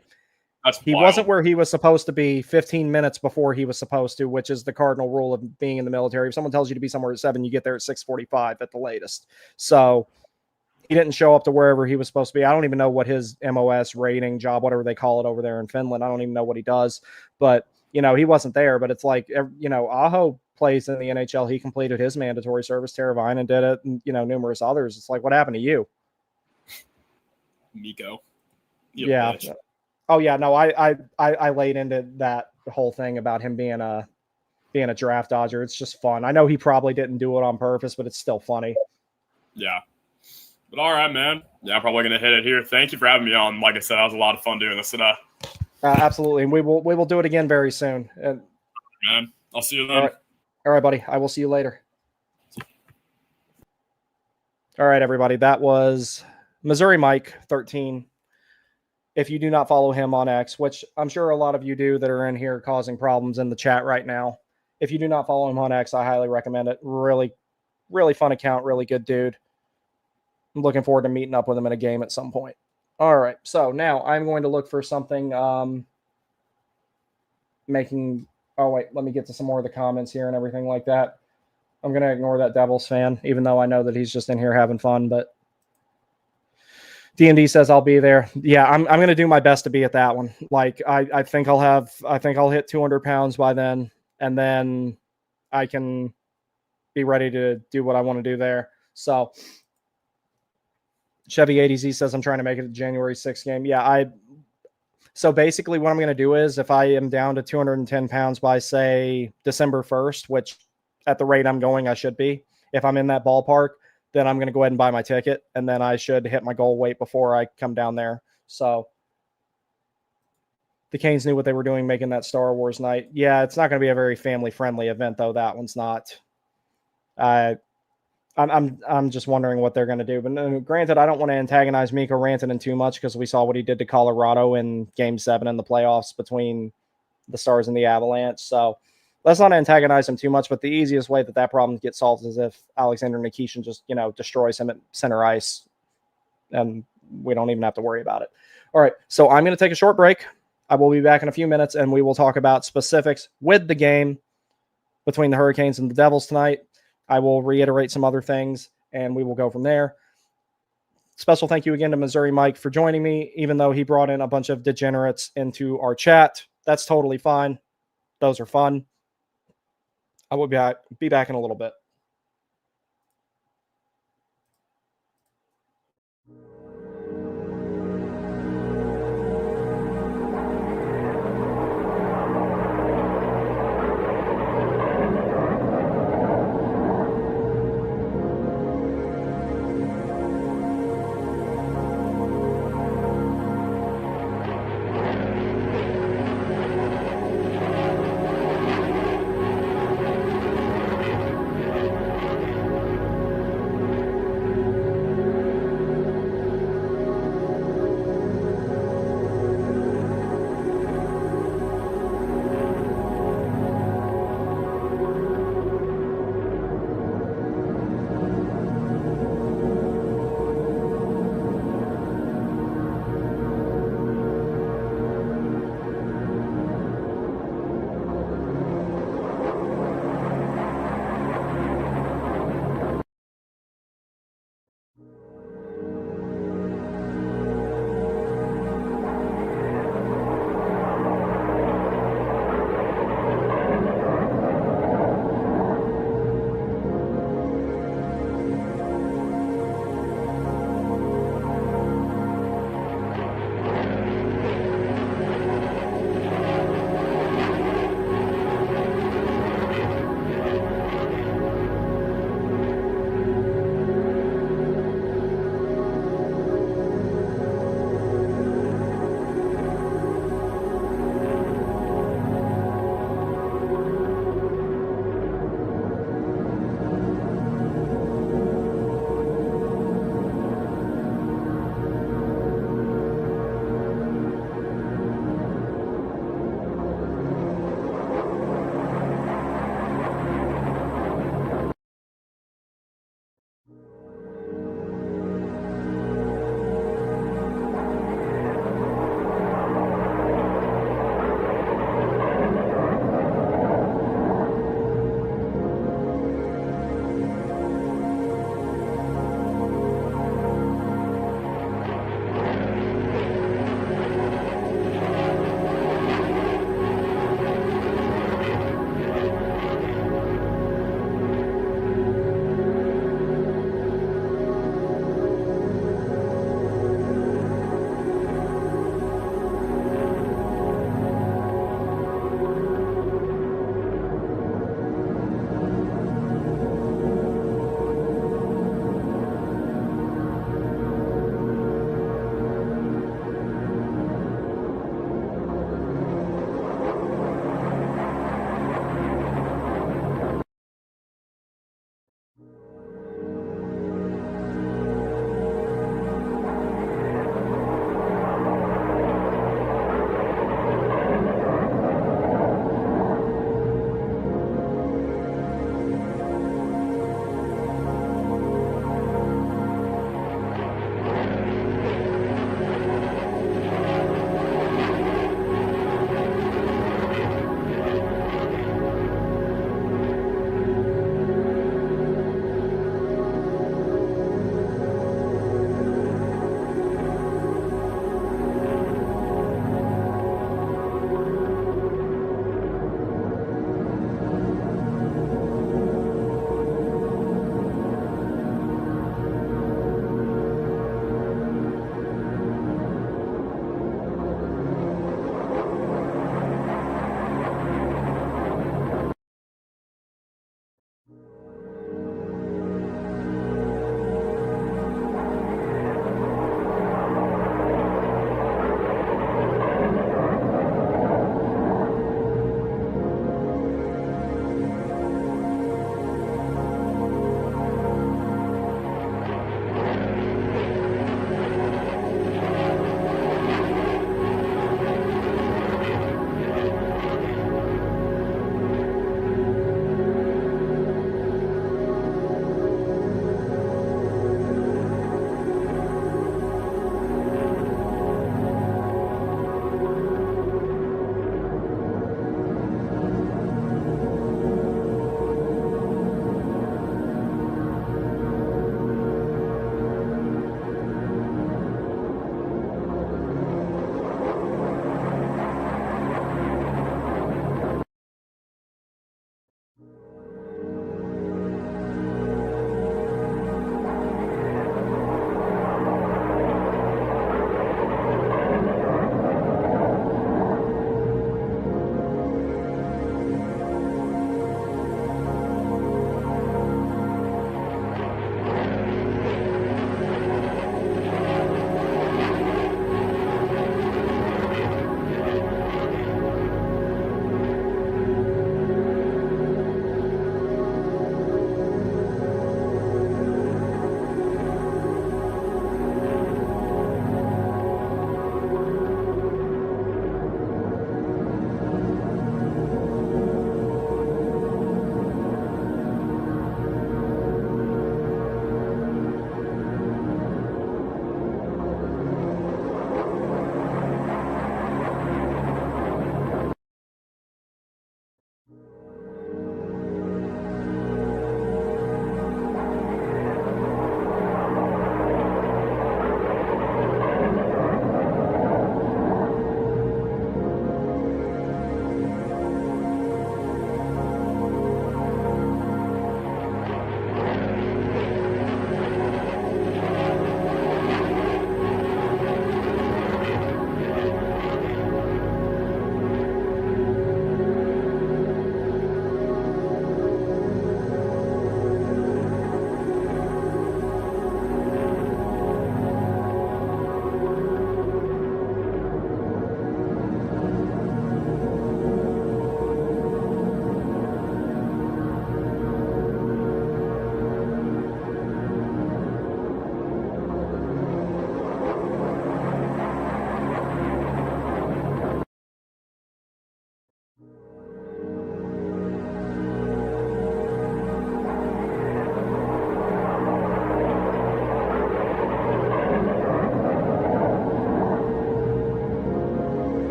he wasn't where he was supposed to be 15 minutes before he was supposed to, which is the cardinal rule of being in the military. If someone tells you to be somewhere at 7, you get there at 6:45 at the latest. So he didn't show up to wherever he was supposed to be. I don't even know what his MOS rating job, whatever they call it over there in Finland. I don't even know what he does, but he wasn't there. But it's like, Aho plays in the NHL. He completed his mandatory service. Teravainen did it, and numerous others. It's like, what happened to you? Miko. Yeah. Bitch. Oh yeah. No, I laid into that whole thing about him being a draft dodger. It's just fun. I know he probably didn't do it on purpose, but it's still funny. Yeah. But all right, man. Yeah, I'm probably gonna hit it here. Thank you for having me on. Like I said, that was a lot of fun doing this today. Absolutely, and we will do it again very soon. And man, I'll see you then. All right, buddy. I will see you later. All right, everybody. That was Missouri Mike 13. If you do not follow him on X, which I'm sure a lot of you do that are in here causing problems in the chat right now, if you do not follow him on X, I highly recommend it. Really, really fun account. Really good dude. I'm looking forward to meeting up with him in a game at some point. All right. So now I'm going to look for something Oh, wait. Let me get to some more of the comments here and everything like that. I'm going to ignore that Devils fan, even though I know that he's just in here having fun. But D&D says I'll be there. Yeah, I'm going to do my best to be at that one. Like I think I'll hit 200 pounds by then, and then I can be ready to do what I want to do there. So Chevy 80Z says I'm trying to make it a January 6th game. Yeah, so basically what I'm going to do is if I am down to 210 pounds by, say, December 1st, which at the rate I'm going, I should be. If I'm in that ballpark, then I'm going to go ahead and buy my ticket, and then I should hit my goal weight before I come down there. So the Canes knew what they were doing making that Star Wars night. Yeah, it's not going to be a very family-friendly event, though. That one's not. I'm just wondering what they're going to do. But granted, I don't want to antagonize Mikko Rantanen too much because we saw what he did to Colorado in Game 7 in the playoffs between the Stars and the Avalanche. So let's not antagonize him too much. But the easiest way that problem gets solved is if Alexander Nikishin just, destroys him at center ice, and we don't even have to worry about it. All right, so I'm going to take a short break. I will be back in a few minutes, and we will talk about specifics with the game between the Hurricanes and the Devils tonight. I will reiterate some other things, and we will go from there. Special thank you again to Missouri Mike for joining me, even though he brought in a bunch of degenerates into our chat. That's totally fine. Those are fun. I will be back in a little bit.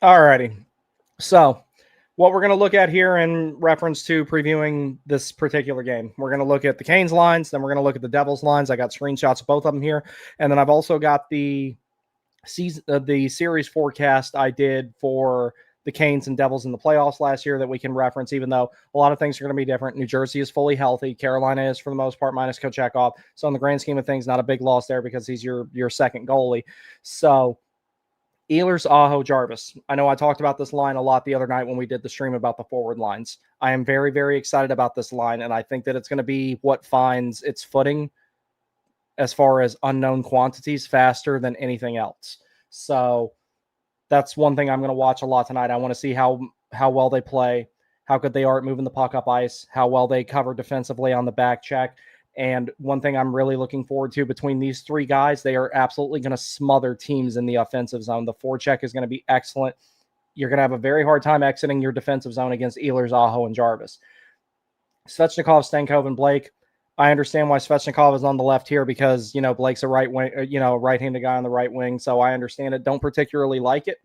Alrighty. So what we're going to look at here in reference to previewing this particular game, we're going to look at the Canes lines, then we're going to look at the Devils lines. I got screenshots of both of them here. And then I've also got the series forecast I did for the Canes and Devils in the playoffs last year that we can reference, even though a lot of things are going to be different. New Jersey is fully healthy. Carolina is, for the most part, minus Kochetkov. So in the grand scheme of things, not a big loss there because he's your second goalie. So Ehlers, Aho, Jarvis. I know I talked about this line a lot the other night when we did the stream about the forward lines. I am very, very excited about this line, and I think that it's going to be what finds its footing as far as unknown quantities faster than anything else. So that's one thing I'm going to watch a lot tonight. I want to see how well they play, how good they are at moving the puck up ice, how well they cover defensively on the back check. And one thing I'm really looking forward to between these three guys, they are absolutely going to smother teams in the offensive zone. The forecheck is going to be excellent. You're going to have a very hard time exiting your defensive zone against Ehlers, Aho, and Jarvis. Svechnikov, Stankov, and Blake. I understand why Svechnikov is on the left here because, Blake's a right wing, right-handed guy on the right wing. So I understand it. Don't particularly like it.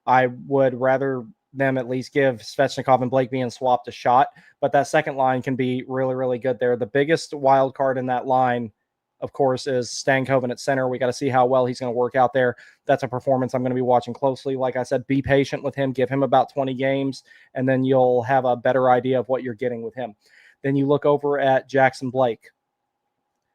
I would rather them at least give Svechnikov and Blake being swapped a shot. But that second line can be really, really good there. The biggest wild card in that line, of course, is Stankoven at center. We got to see how well he's going to work out there. That's a performance I'm going to be watching closely. Like I said, be patient with him. Give him about 20 games, and then you'll have a better idea of what you're getting with him. Then you look over at Jackson Blake.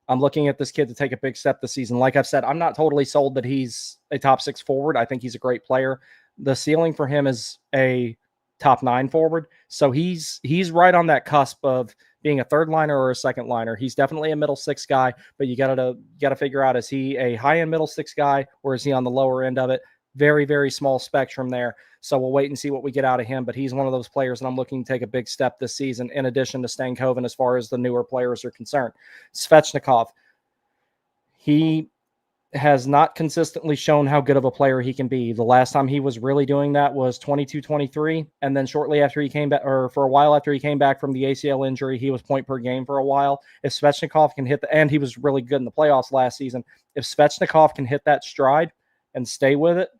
I'm looking at this kid to take a big step this season. Like I've said, I'm not totally sold that he's a top 6 forward. I think he's a great player. The ceiling for him is a top 9 forward. So he's right on that cusp of being a third liner or a second liner. He's definitely a middle 6 guy, but you gotta figure out, is he a high end middle 6 guy or is he on the lower end of it? Very, very small spectrum there. So we'll wait and see what we get out of him. But he's one of those players that I'm looking to take a big step this season, in addition to Stankoven as far as the newer players are concerned. Svechnikov, he has not consistently shown how good of a player he can be. The last time he was really doing that was 22-23. And then shortly after he came back, or for a while after he came back from the ACL injury, he was point per game for a while. If Svechnikov can hit and he was really good in the playoffs last season. If Svechnikov can hit that stride and stay with it,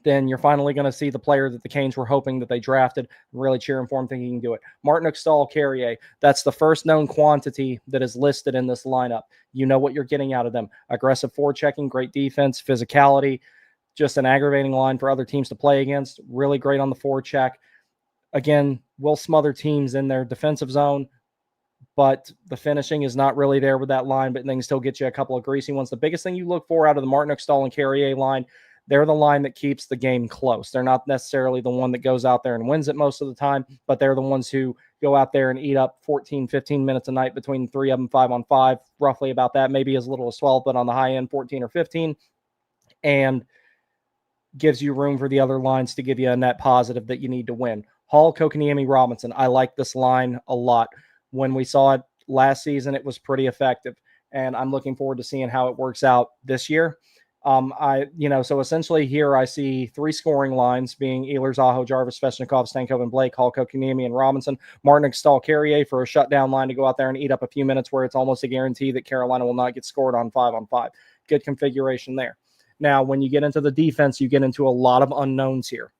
then you're finally going to see the player that the Canes were hoping that they drafted, really cheering for him, thinking he can do it. Martin Stahl, Carrier, that's the first known quantity that is listed in this lineup. You know what you're getting out of them. Aggressive forechecking, great defense, physicality, just an aggravating line for other teams to play against. Really great on the forecheck. Again, will smother teams in their defensive zone, but the finishing is not really there with that line, but they can still get you a couple of greasy ones. The biggest thing you look for out of the Martin Stahl and Carrier line, they're the line that keeps the game close. They're not necessarily the one that goes out there and wins it most of the time, but they're the ones who go out there and eat up 14, 15 minutes a night between the three of them, 5-on-5, roughly about that, maybe as little as 12, but on the high end, 14 or 15, and gives you room for the other lines to give you a net positive that you need to win. Hall, Kokoniemi, Robinson. I like this line a lot. When we saw it last season, it was pretty effective, and I'm looking forward to seeing how it works out this year. So essentially here I see 3 scoring lines being Ehlers, Aho, Jarvis, Svechnikov, Stankov, and Blake, Hall, Kokoniemi, and Robinson. Martin Stahl, Carrier for a shutdown line to go out there and eat up a few minutes where it's almost a guarantee that Carolina will not get scored on 5-on-5. Good configuration there. Now, when you get into the defense, you get into a lot of unknowns here.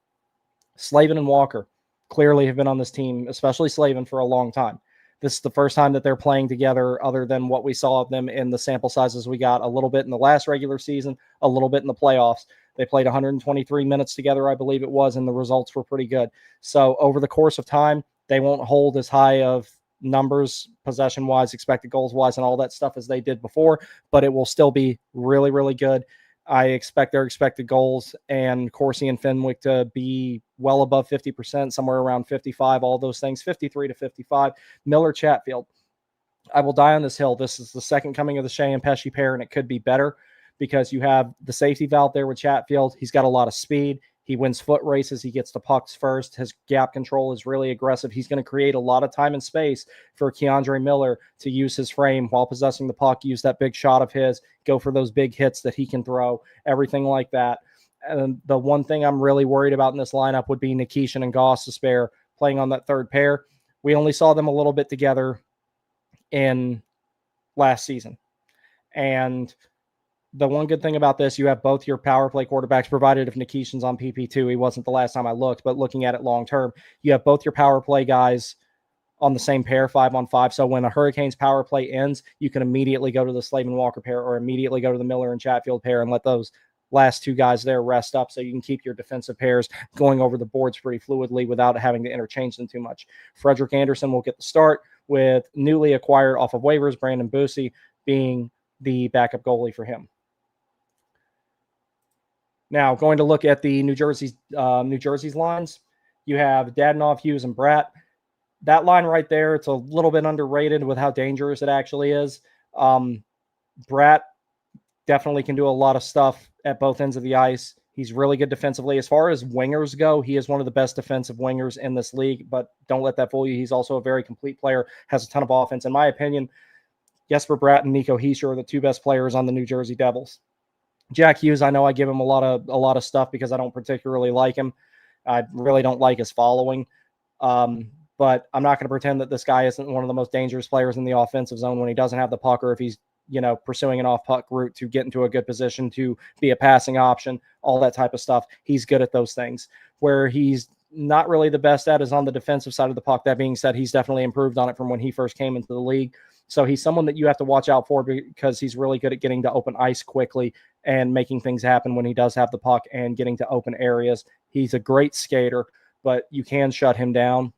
Slavin and Walker clearly have been on this team, especially Slavin, for a long time. This is the first time that they're playing together other than what we saw of them in the sample sizes we got a little bit in the last regular season, a little bit in the playoffs. They played 123 minutes together, I believe it was, and the results were pretty good. So over the course of time, they won't hold as high of numbers, possession-wise, expected goals-wise, and all that stuff as they did before, but it will still be really, really good. I expect their expected goals and Corsi and Fenwick to be well above 50%, somewhere around 55, all those things, 53 to 55. Miller, Chatfield. I will die on this hill. This is the second coming of the Shea and Pesci pair, and it could be better because you have the safety valve there with Chatfield. He's got a lot of speed. He wins foot races. He gets the pucks first. His gap control is really aggressive. He's going to create a lot of time and space for Keandre Miller to use his frame while possessing the puck, use that big shot of his, go for those big hits that he can throw, everything like that. And the one thing I'm really worried about in this lineup would be Nikishin and Gostisbehere playing on that third pair. We only saw them a little bit together in last season. And the one good thing about this, you have both your power play quarterbacks, provided if Nikishin's on PP2. He wasn't the last time I looked, but looking at it long term, you have both your power play guys on the same pair, 5-on-5. So when a Hurricanes power play ends, you can immediately go to the Slavin Walker pair or immediately go to the Miller and Chatfield pair and let those last two guys there rest up so you can keep your defensive pairs going over the boards pretty fluidly without having to interchange them too much. Frederick Anderson will get the start with newly acquired off of waivers, Brandon Boosie being the backup goalie for him. Now, going to look at the New Jersey's lines, you have Dadonov, Hughes, and Bratt. That line right there, it's a little bit underrated with how dangerous it actually is. Bratt definitely can do a lot of stuff at both ends of the ice. He's really good defensively. As far as wingers go, he is one of the best defensive wingers in this league, but don't let that fool you. He's also a very complete player, has a ton of offense. In my opinion, Jesper Bratt and Nico Hischier are the two best players on the New Jersey Devils. Jack Hughes, I know I give him a lot of stuff because I don't particularly like him. I really don't like his following. But I'm not going to pretend that this guy isn't one of the most dangerous players in the offensive zone when he doesn't have the puck or if he's, pursuing an off-puck route to get into a good position to be a passing option, all that type of stuff. He's good at those things. Where he's not really the best at is on the defensive side of the puck. That being said, he's definitely improved on it from when he first came into the league. So he's someone that you have to watch out for because he's really good at getting to open ice quickly and making things happen when he does have the puck and getting to open areas. He's a great skater, but you can shut him down.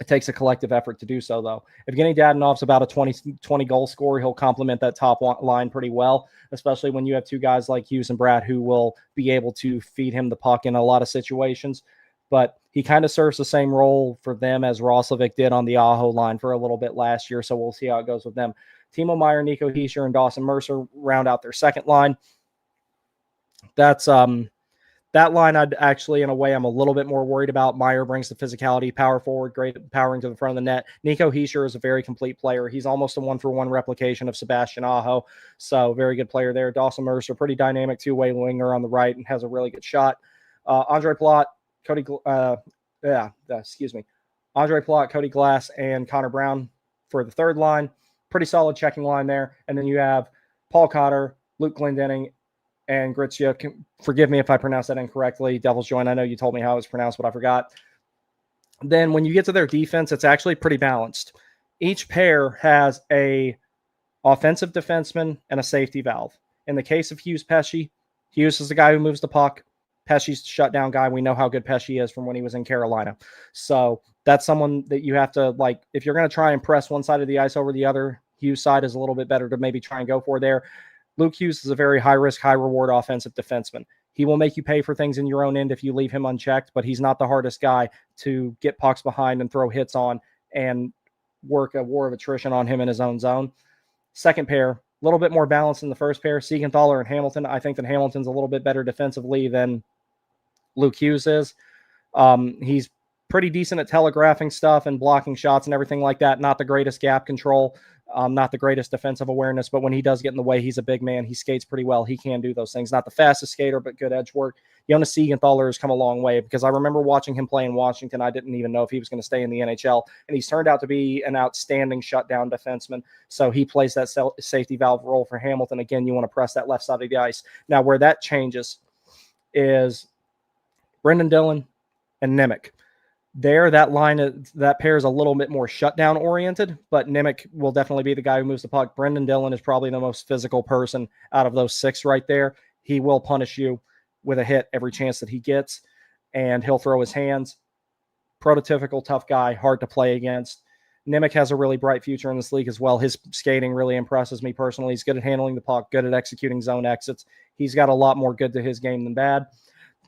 It takes a collective effort to do so, though. Evgeny Dadonov's about a 20 goal scorer. He'll complement that top line pretty well, especially when you have two guys like Hughes and Bratt who will be able to feed him the puck in a lot of situations. But he kind of serves the same role for them as Roslovic did on the Aho line for a little bit last year, so we'll see how it goes with them. Timo Meier, Nico Hischier, and Dawson Mercer round out their second line. That's that line I'd actually, in a way, I'm a little bit more worried about. Meier brings the physicality, power forward, great powering to the front of the net. Nico Hischier is a very complete player. He's almost a one-for-one replication of Sebastian Aho, so very good player there. Dawson Mercer, pretty dynamic two-way winger on the right and has a really good shot. Andre Plot, Cody Glass, and Connor Brown for the third line. Pretty solid checking line there. And then you have Paul Cotter, Luke Glendening, and Gritzia. Forgive me if I pronounce that incorrectly. Devil's Join, I know you told me how it was pronounced, but I forgot. Then when you get to their defense, it's actually pretty balanced. Each pair has a offensive defenseman and a safety valve. In the case of Hughes Pesce, Hughes is the guy who moves the puck. Pesce's the shutdown guy. We know how good Pesce is from when he was in Carolina. So that's someone that you have to, if you're going to try and press one side of the ice over the other, Hughes' side is a little bit better to maybe try and go for there. Luke Hughes is a very high-risk, high-reward offensive defenseman. He will make you pay for things in your own end if you leave him unchecked, but he's not the hardest guy to get pucks behind and throw hits on and work a war of attrition on him in his own zone. Second pair, a little bit more balanced than the first pair. Siegenthaler and Hamilton. I think that Hamilton's a little bit better defensively than Luke Hughes is. He's pretty decent at telegraphing stuff and blocking shots and everything like that. Not the greatest gap control. Not the greatest defensive awareness, but when he does get in the way, he's a big man. He skates pretty well. He can do those things. Not the fastest skater, but good edge work. Jonas Siegenthaler has come a long way because I remember watching him play in Washington. I didn't even know if he was going to stay in the NHL, and he's turned out to be an outstanding shutdown defenseman. So he plays that safety valve role for Hamilton. Again, you want to press that left side of the ice. Now, where that changes is Brendan Dillon and Nemec. There, that pair is a little bit more shutdown oriented, but Nemec will definitely be the guy who moves the puck. Brendan Dillon is probably the most physical person out of those six right there. He will punish you with a hit every chance that he gets, and he'll throw his hands. Prototypical tough guy, hard to play against. Nemec has a really bright future in this league as well. His skating really impresses me personally. He's good at handling the puck, good at executing zone exits. He's got a lot more good to his game than bad.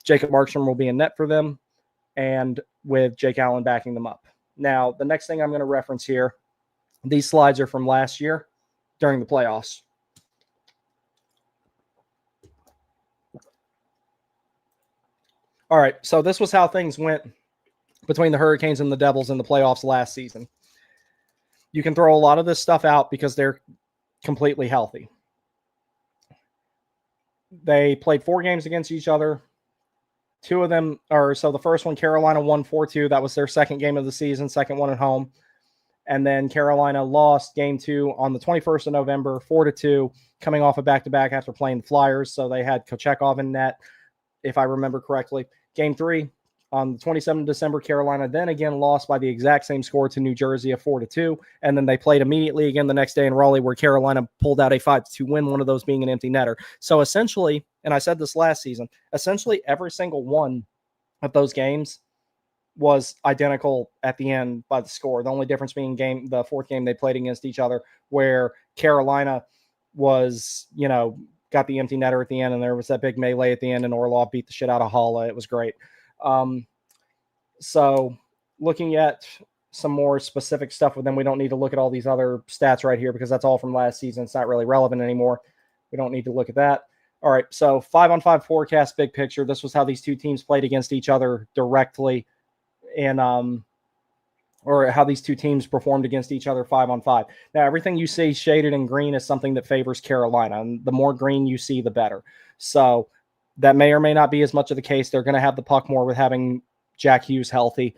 Jacob Markstrom will be in net for them, and with Jake Allen backing them up. Now, the next thing I'm going to reference here, these slides are from last year during the playoffs. All right, so this was how things went between the Hurricanes and the Devils in the playoffs last season. You can throw a lot of this stuff out because they're completely healthy. They played 4 games against each other. 2 of them are, so the first one, Carolina won 4-2. That was their second game of the season, second one at home. And then Carolina lost game 2 on the 21st of November, 4-2, coming off a back-to-back after playing the Flyers. So they had Kochekov in net, if I remember correctly. Game 3 on the 27th of December, Carolina then again lost by the exact same score to New Jersey of 4-2. And then they played immediately again the next day in Raleigh, where Carolina pulled out a 5-2 win, one of those being an empty netter. So essentially, and I said this last season, essentially every single one of those games was identical at the end by the score. The only difference being the fourth game they played against each other, where Carolina was, got the empty netter at the end, and there was that big melee at the end, and Orlov beat the shit out of Haula. It was great. So looking at some more specific stuff with them, we don't need to look at all these other stats right here because that's all from last season. It's not really relevant anymore. We don't need to look at that. All right, so 5-on-5 forecast, big picture. This was how these two teams played against each other directly, and or how these two teams performed against each other 5-on-5. Now, everything you see shaded in green is something that favors Carolina, and the more green you see, the better. So that may or may not be as much of the case. They're going to have the puck more with having Jack Hughes healthy.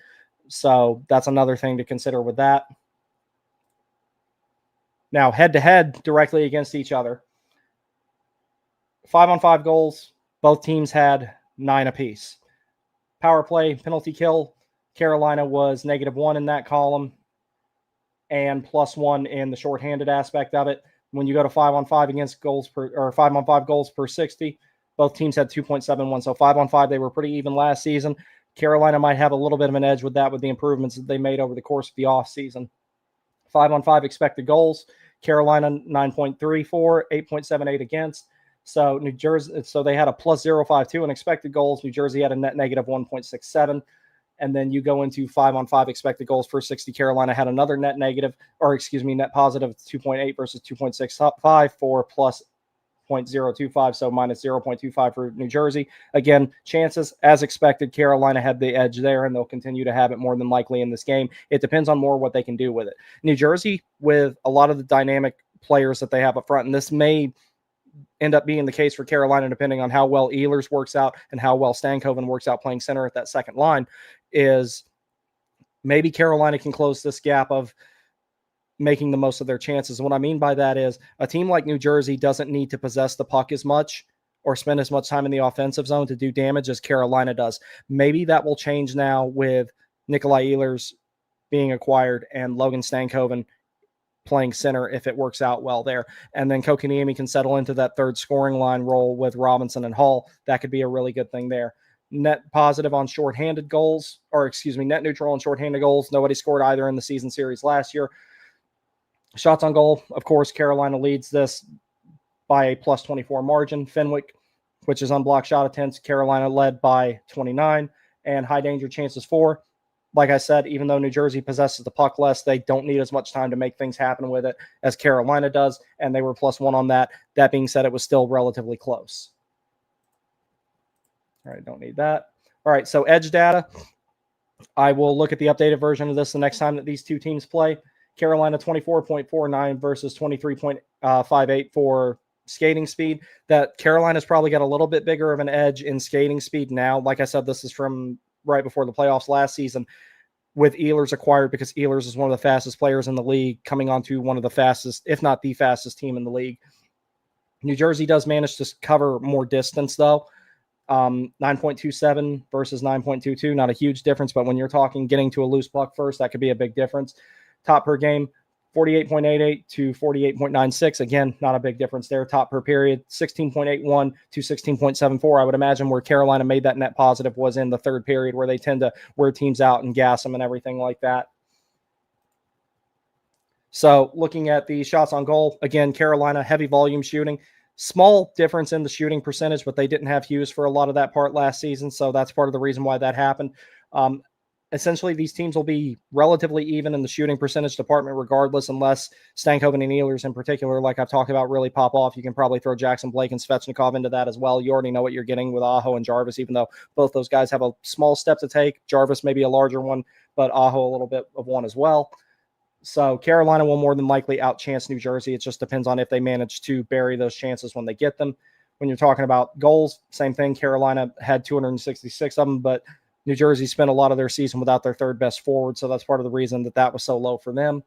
So that's another thing to consider with that. Now, head-to-head directly against each other. 5-on-5 goals, both teams had 9 apiece. Power play, penalty kill, Carolina was -1 in that column and +1 in the shorthanded aspect of it. When you go to 5-on-5 against goals per, or 5-on-5 goals per 60, both teams had 2.71. So 5-on-5, they were pretty even last season. Carolina might have a little bit of an edge with that with the improvements that they made over the course of the offseason. 5-on-5 expected goals, Carolina 9.34, 8.78 against. So New Jersey, so they had a +0.52 in expected goals. New Jersey had a net -1.67. And then you go into 5-on-5 expected goals for 60. Carolina had another net positive 2.8 versus 2.65 for +0.025, so -0.25 for New Jersey. Again, chances, as expected, Carolina had the edge there, and they'll continue to have it more than likely in this game. It depends on more what they can do with it. New Jersey, with a lot of the dynamic players that they have up front, and this may end up being the case for Carolina depending on how well Ehlers works out and how well Stankoven works out playing center at that second line, is maybe Carolina can close this gap of making the most of their chances. And what I mean by that is a team like New Jersey doesn't need to possess the puck as much or spend as much time in the offensive zone to do damage as Carolina does. Maybe that will change now with Nikolai Ehlers being acquired and Logan Stankoven playing center if it works out well there. And then Kotkaniemi can settle into that third scoring line role with Robinson and Hall. That could be a really good thing there. Net positive on shorthanded goals, net neutral on shorthanded goals. Nobody scored either in the season series last year. Shots on goal, of course, Carolina leads this by a +24 margin. Fenwick, which is unblocked shot attempts, Carolina led by 29. And high danger chances for. Like I said, even though New Jersey possesses the puck less, they don't need as much time to make things happen with it as Carolina does, and they were +1 on that. That being said, it was still relatively close. All right, don't need that. All right, so edge data. I will look at the updated version of this the next time that these two teams play. Carolina 24.49 versus 23.58 for skating speed. That Carolina's probably got a little bit bigger of an edge in skating speed now. Like I said, this is from right before the playoffs last season with Ehlers acquired, because Ehlers is one of the fastest players in the league, coming onto one of the fastest, if not the fastest team in the league. New Jersey does manage to cover more distance though. 9.27 versus 9.22, not a huge difference, but when you're talking getting to a loose puck first, that could be a big difference. Top per game, 48.88 to 48.96. Again, not a big difference there. Top per period, 16.81 to 16.74. I would imagine where Carolina made that net positive was in the third period, where they tend to wear teams out and gas them and everything like that. So looking at the shots on goal, again, Carolina, heavy volume shooting. Small difference in the shooting percentage, but they didn't have Hughes for a lot of that part last season, so that's part of the reason why that happened. Essentially, these teams will be relatively even in the shooting percentage department regardless, unless Stankoven and Ehlers in particular, like I've talked about, really pop off. You can probably throw Jackson Blake and Svechnikov into that as well. You already know what you're getting with Aho and Jarvis, even though both those guys have a small step to take. Jarvis maybe a larger one, but Aho a little bit of one as well. So Carolina will more than likely outchance New Jersey. It just depends on if they manage to bury those chances when they get them. When you're talking about goals, same thing. Carolina had 266 of them, but New Jersey spent a lot of their season without their third best forward, so that's part of the reason that was so low for them.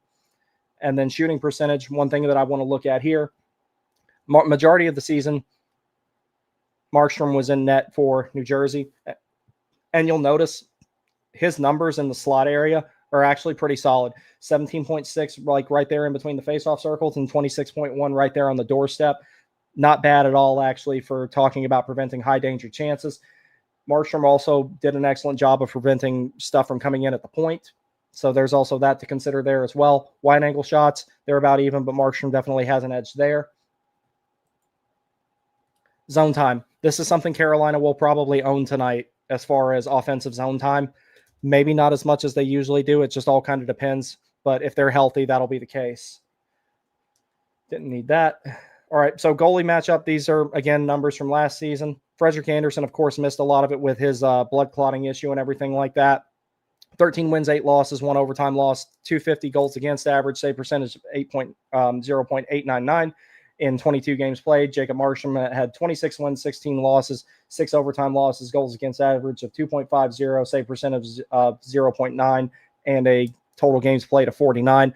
And then shooting percentage, one thing that I want to look at here, majority of the season, Markstrom was in net for New Jersey. And you'll notice his numbers in the slot area are actually pretty solid. 17.6, like right there in between the faceoff circles, and 26.1 right there on the doorstep. Not bad at all, actually, for talking about preventing high danger chances. Markstrom also did an excellent job of preventing stuff from coming in at the point. So there's also that to consider there as well. Wide angle shots, they're about even, but Markstrom definitely has an edge there. Zone time. This is something Carolina will probably own tonight as far as offensive zone time. Maybe not as much as they usually do. It just all kind of depends. But if they're healthy, that'll be the case. Didn't need that. All right, so goalie matchup. These are, again, numbers from last season. Frederik Andersen, of course, missed a lot of it with his blood clotting issue and everything like that. 13 wins, 8 losses, 1 overtime loss, 250 goals against average, save percentage of 0.899 in 22 games played. Jacob Markstrom had 26 wins, 16 losses, 6 overtime losses, goals against average of 2.50, save percentage of 0.9, and a total games played of 49.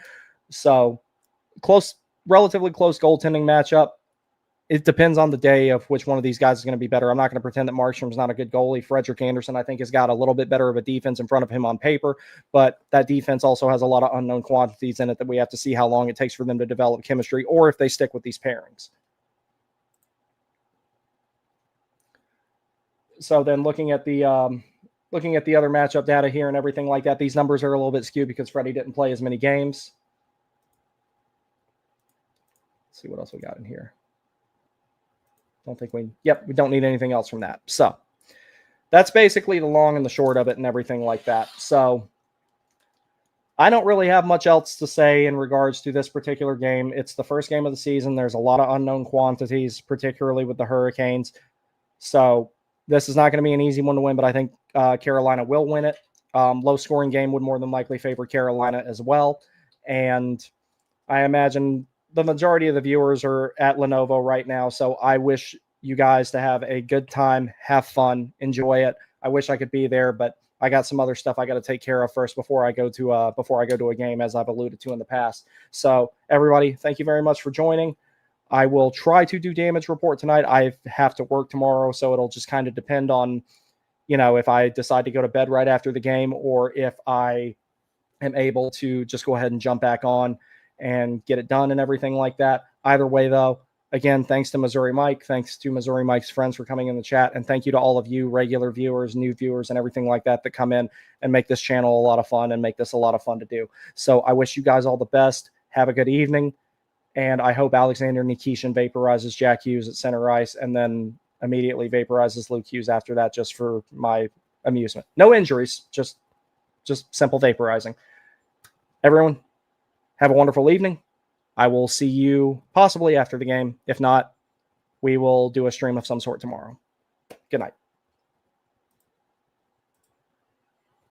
So close, relatively close goaltending matchup. It depends on the day of which one of these guys is going to be better. I'm not going to pretend that Markstrom's not a good goalie. Frederik Andersen, I think, has got a little bit better of a defense in front of him on paper, but that defense also has a lot of unknown quantities in it that we have to see how long it takes for them to develop chemistry, or if they stick with these pairings. So then looking at the other matchup data here and everything like that, these numbers are a little bit skewed because Freddie didn't play as many games. Let's see what else we got in here. We don't need anything else from that. So that's basically the long and the short of it and everything like that. So I don't really have much else to say in regards to this particular game. It's the first game of the season. There's a lot of unknown quantities, particularly with the Hurricanes. So this is not going to be an easy one to win, but I think Carolina will win it. Low scoring game would more than likely favor Carolina as well. And I imagine the majority of the viewers are at Lenovo right now, so I wish you guys to have a good time, have fun, enjoy it. I wish I could be there, but I got some other stuff I got to take care of first before I go to a game, as I've alluded to in the past. So everybody, thank you very much for joining. I will try to do damage report tonight. I have to work tomorrow, so it'll just kind of depend on, if I decide to go to bed right after the game, or if I am able to just go ahead and jump back on and get it done and everything like that. Either way, though, again, thanks to Missouri Mike. Thanks to Missouri Mike's friends for coming in the chat. And thank you to all of you regular viewers, new viewers, and everything like that come in and make this channel a lot of fun and make this a lot of fun to do. So I wish you guys all the best. Have a good evening. And I hope Alexander Nikishin vaporizes Jack Hughes at center ice and then immediately vaporizes Luke Hughes after that, just for my amusement. No injuries, just simple vaporizing. Everyone, have a wonderful evening. I will see you possibly after the game. If not, we will do a stream of some sort tomorrow. Good night.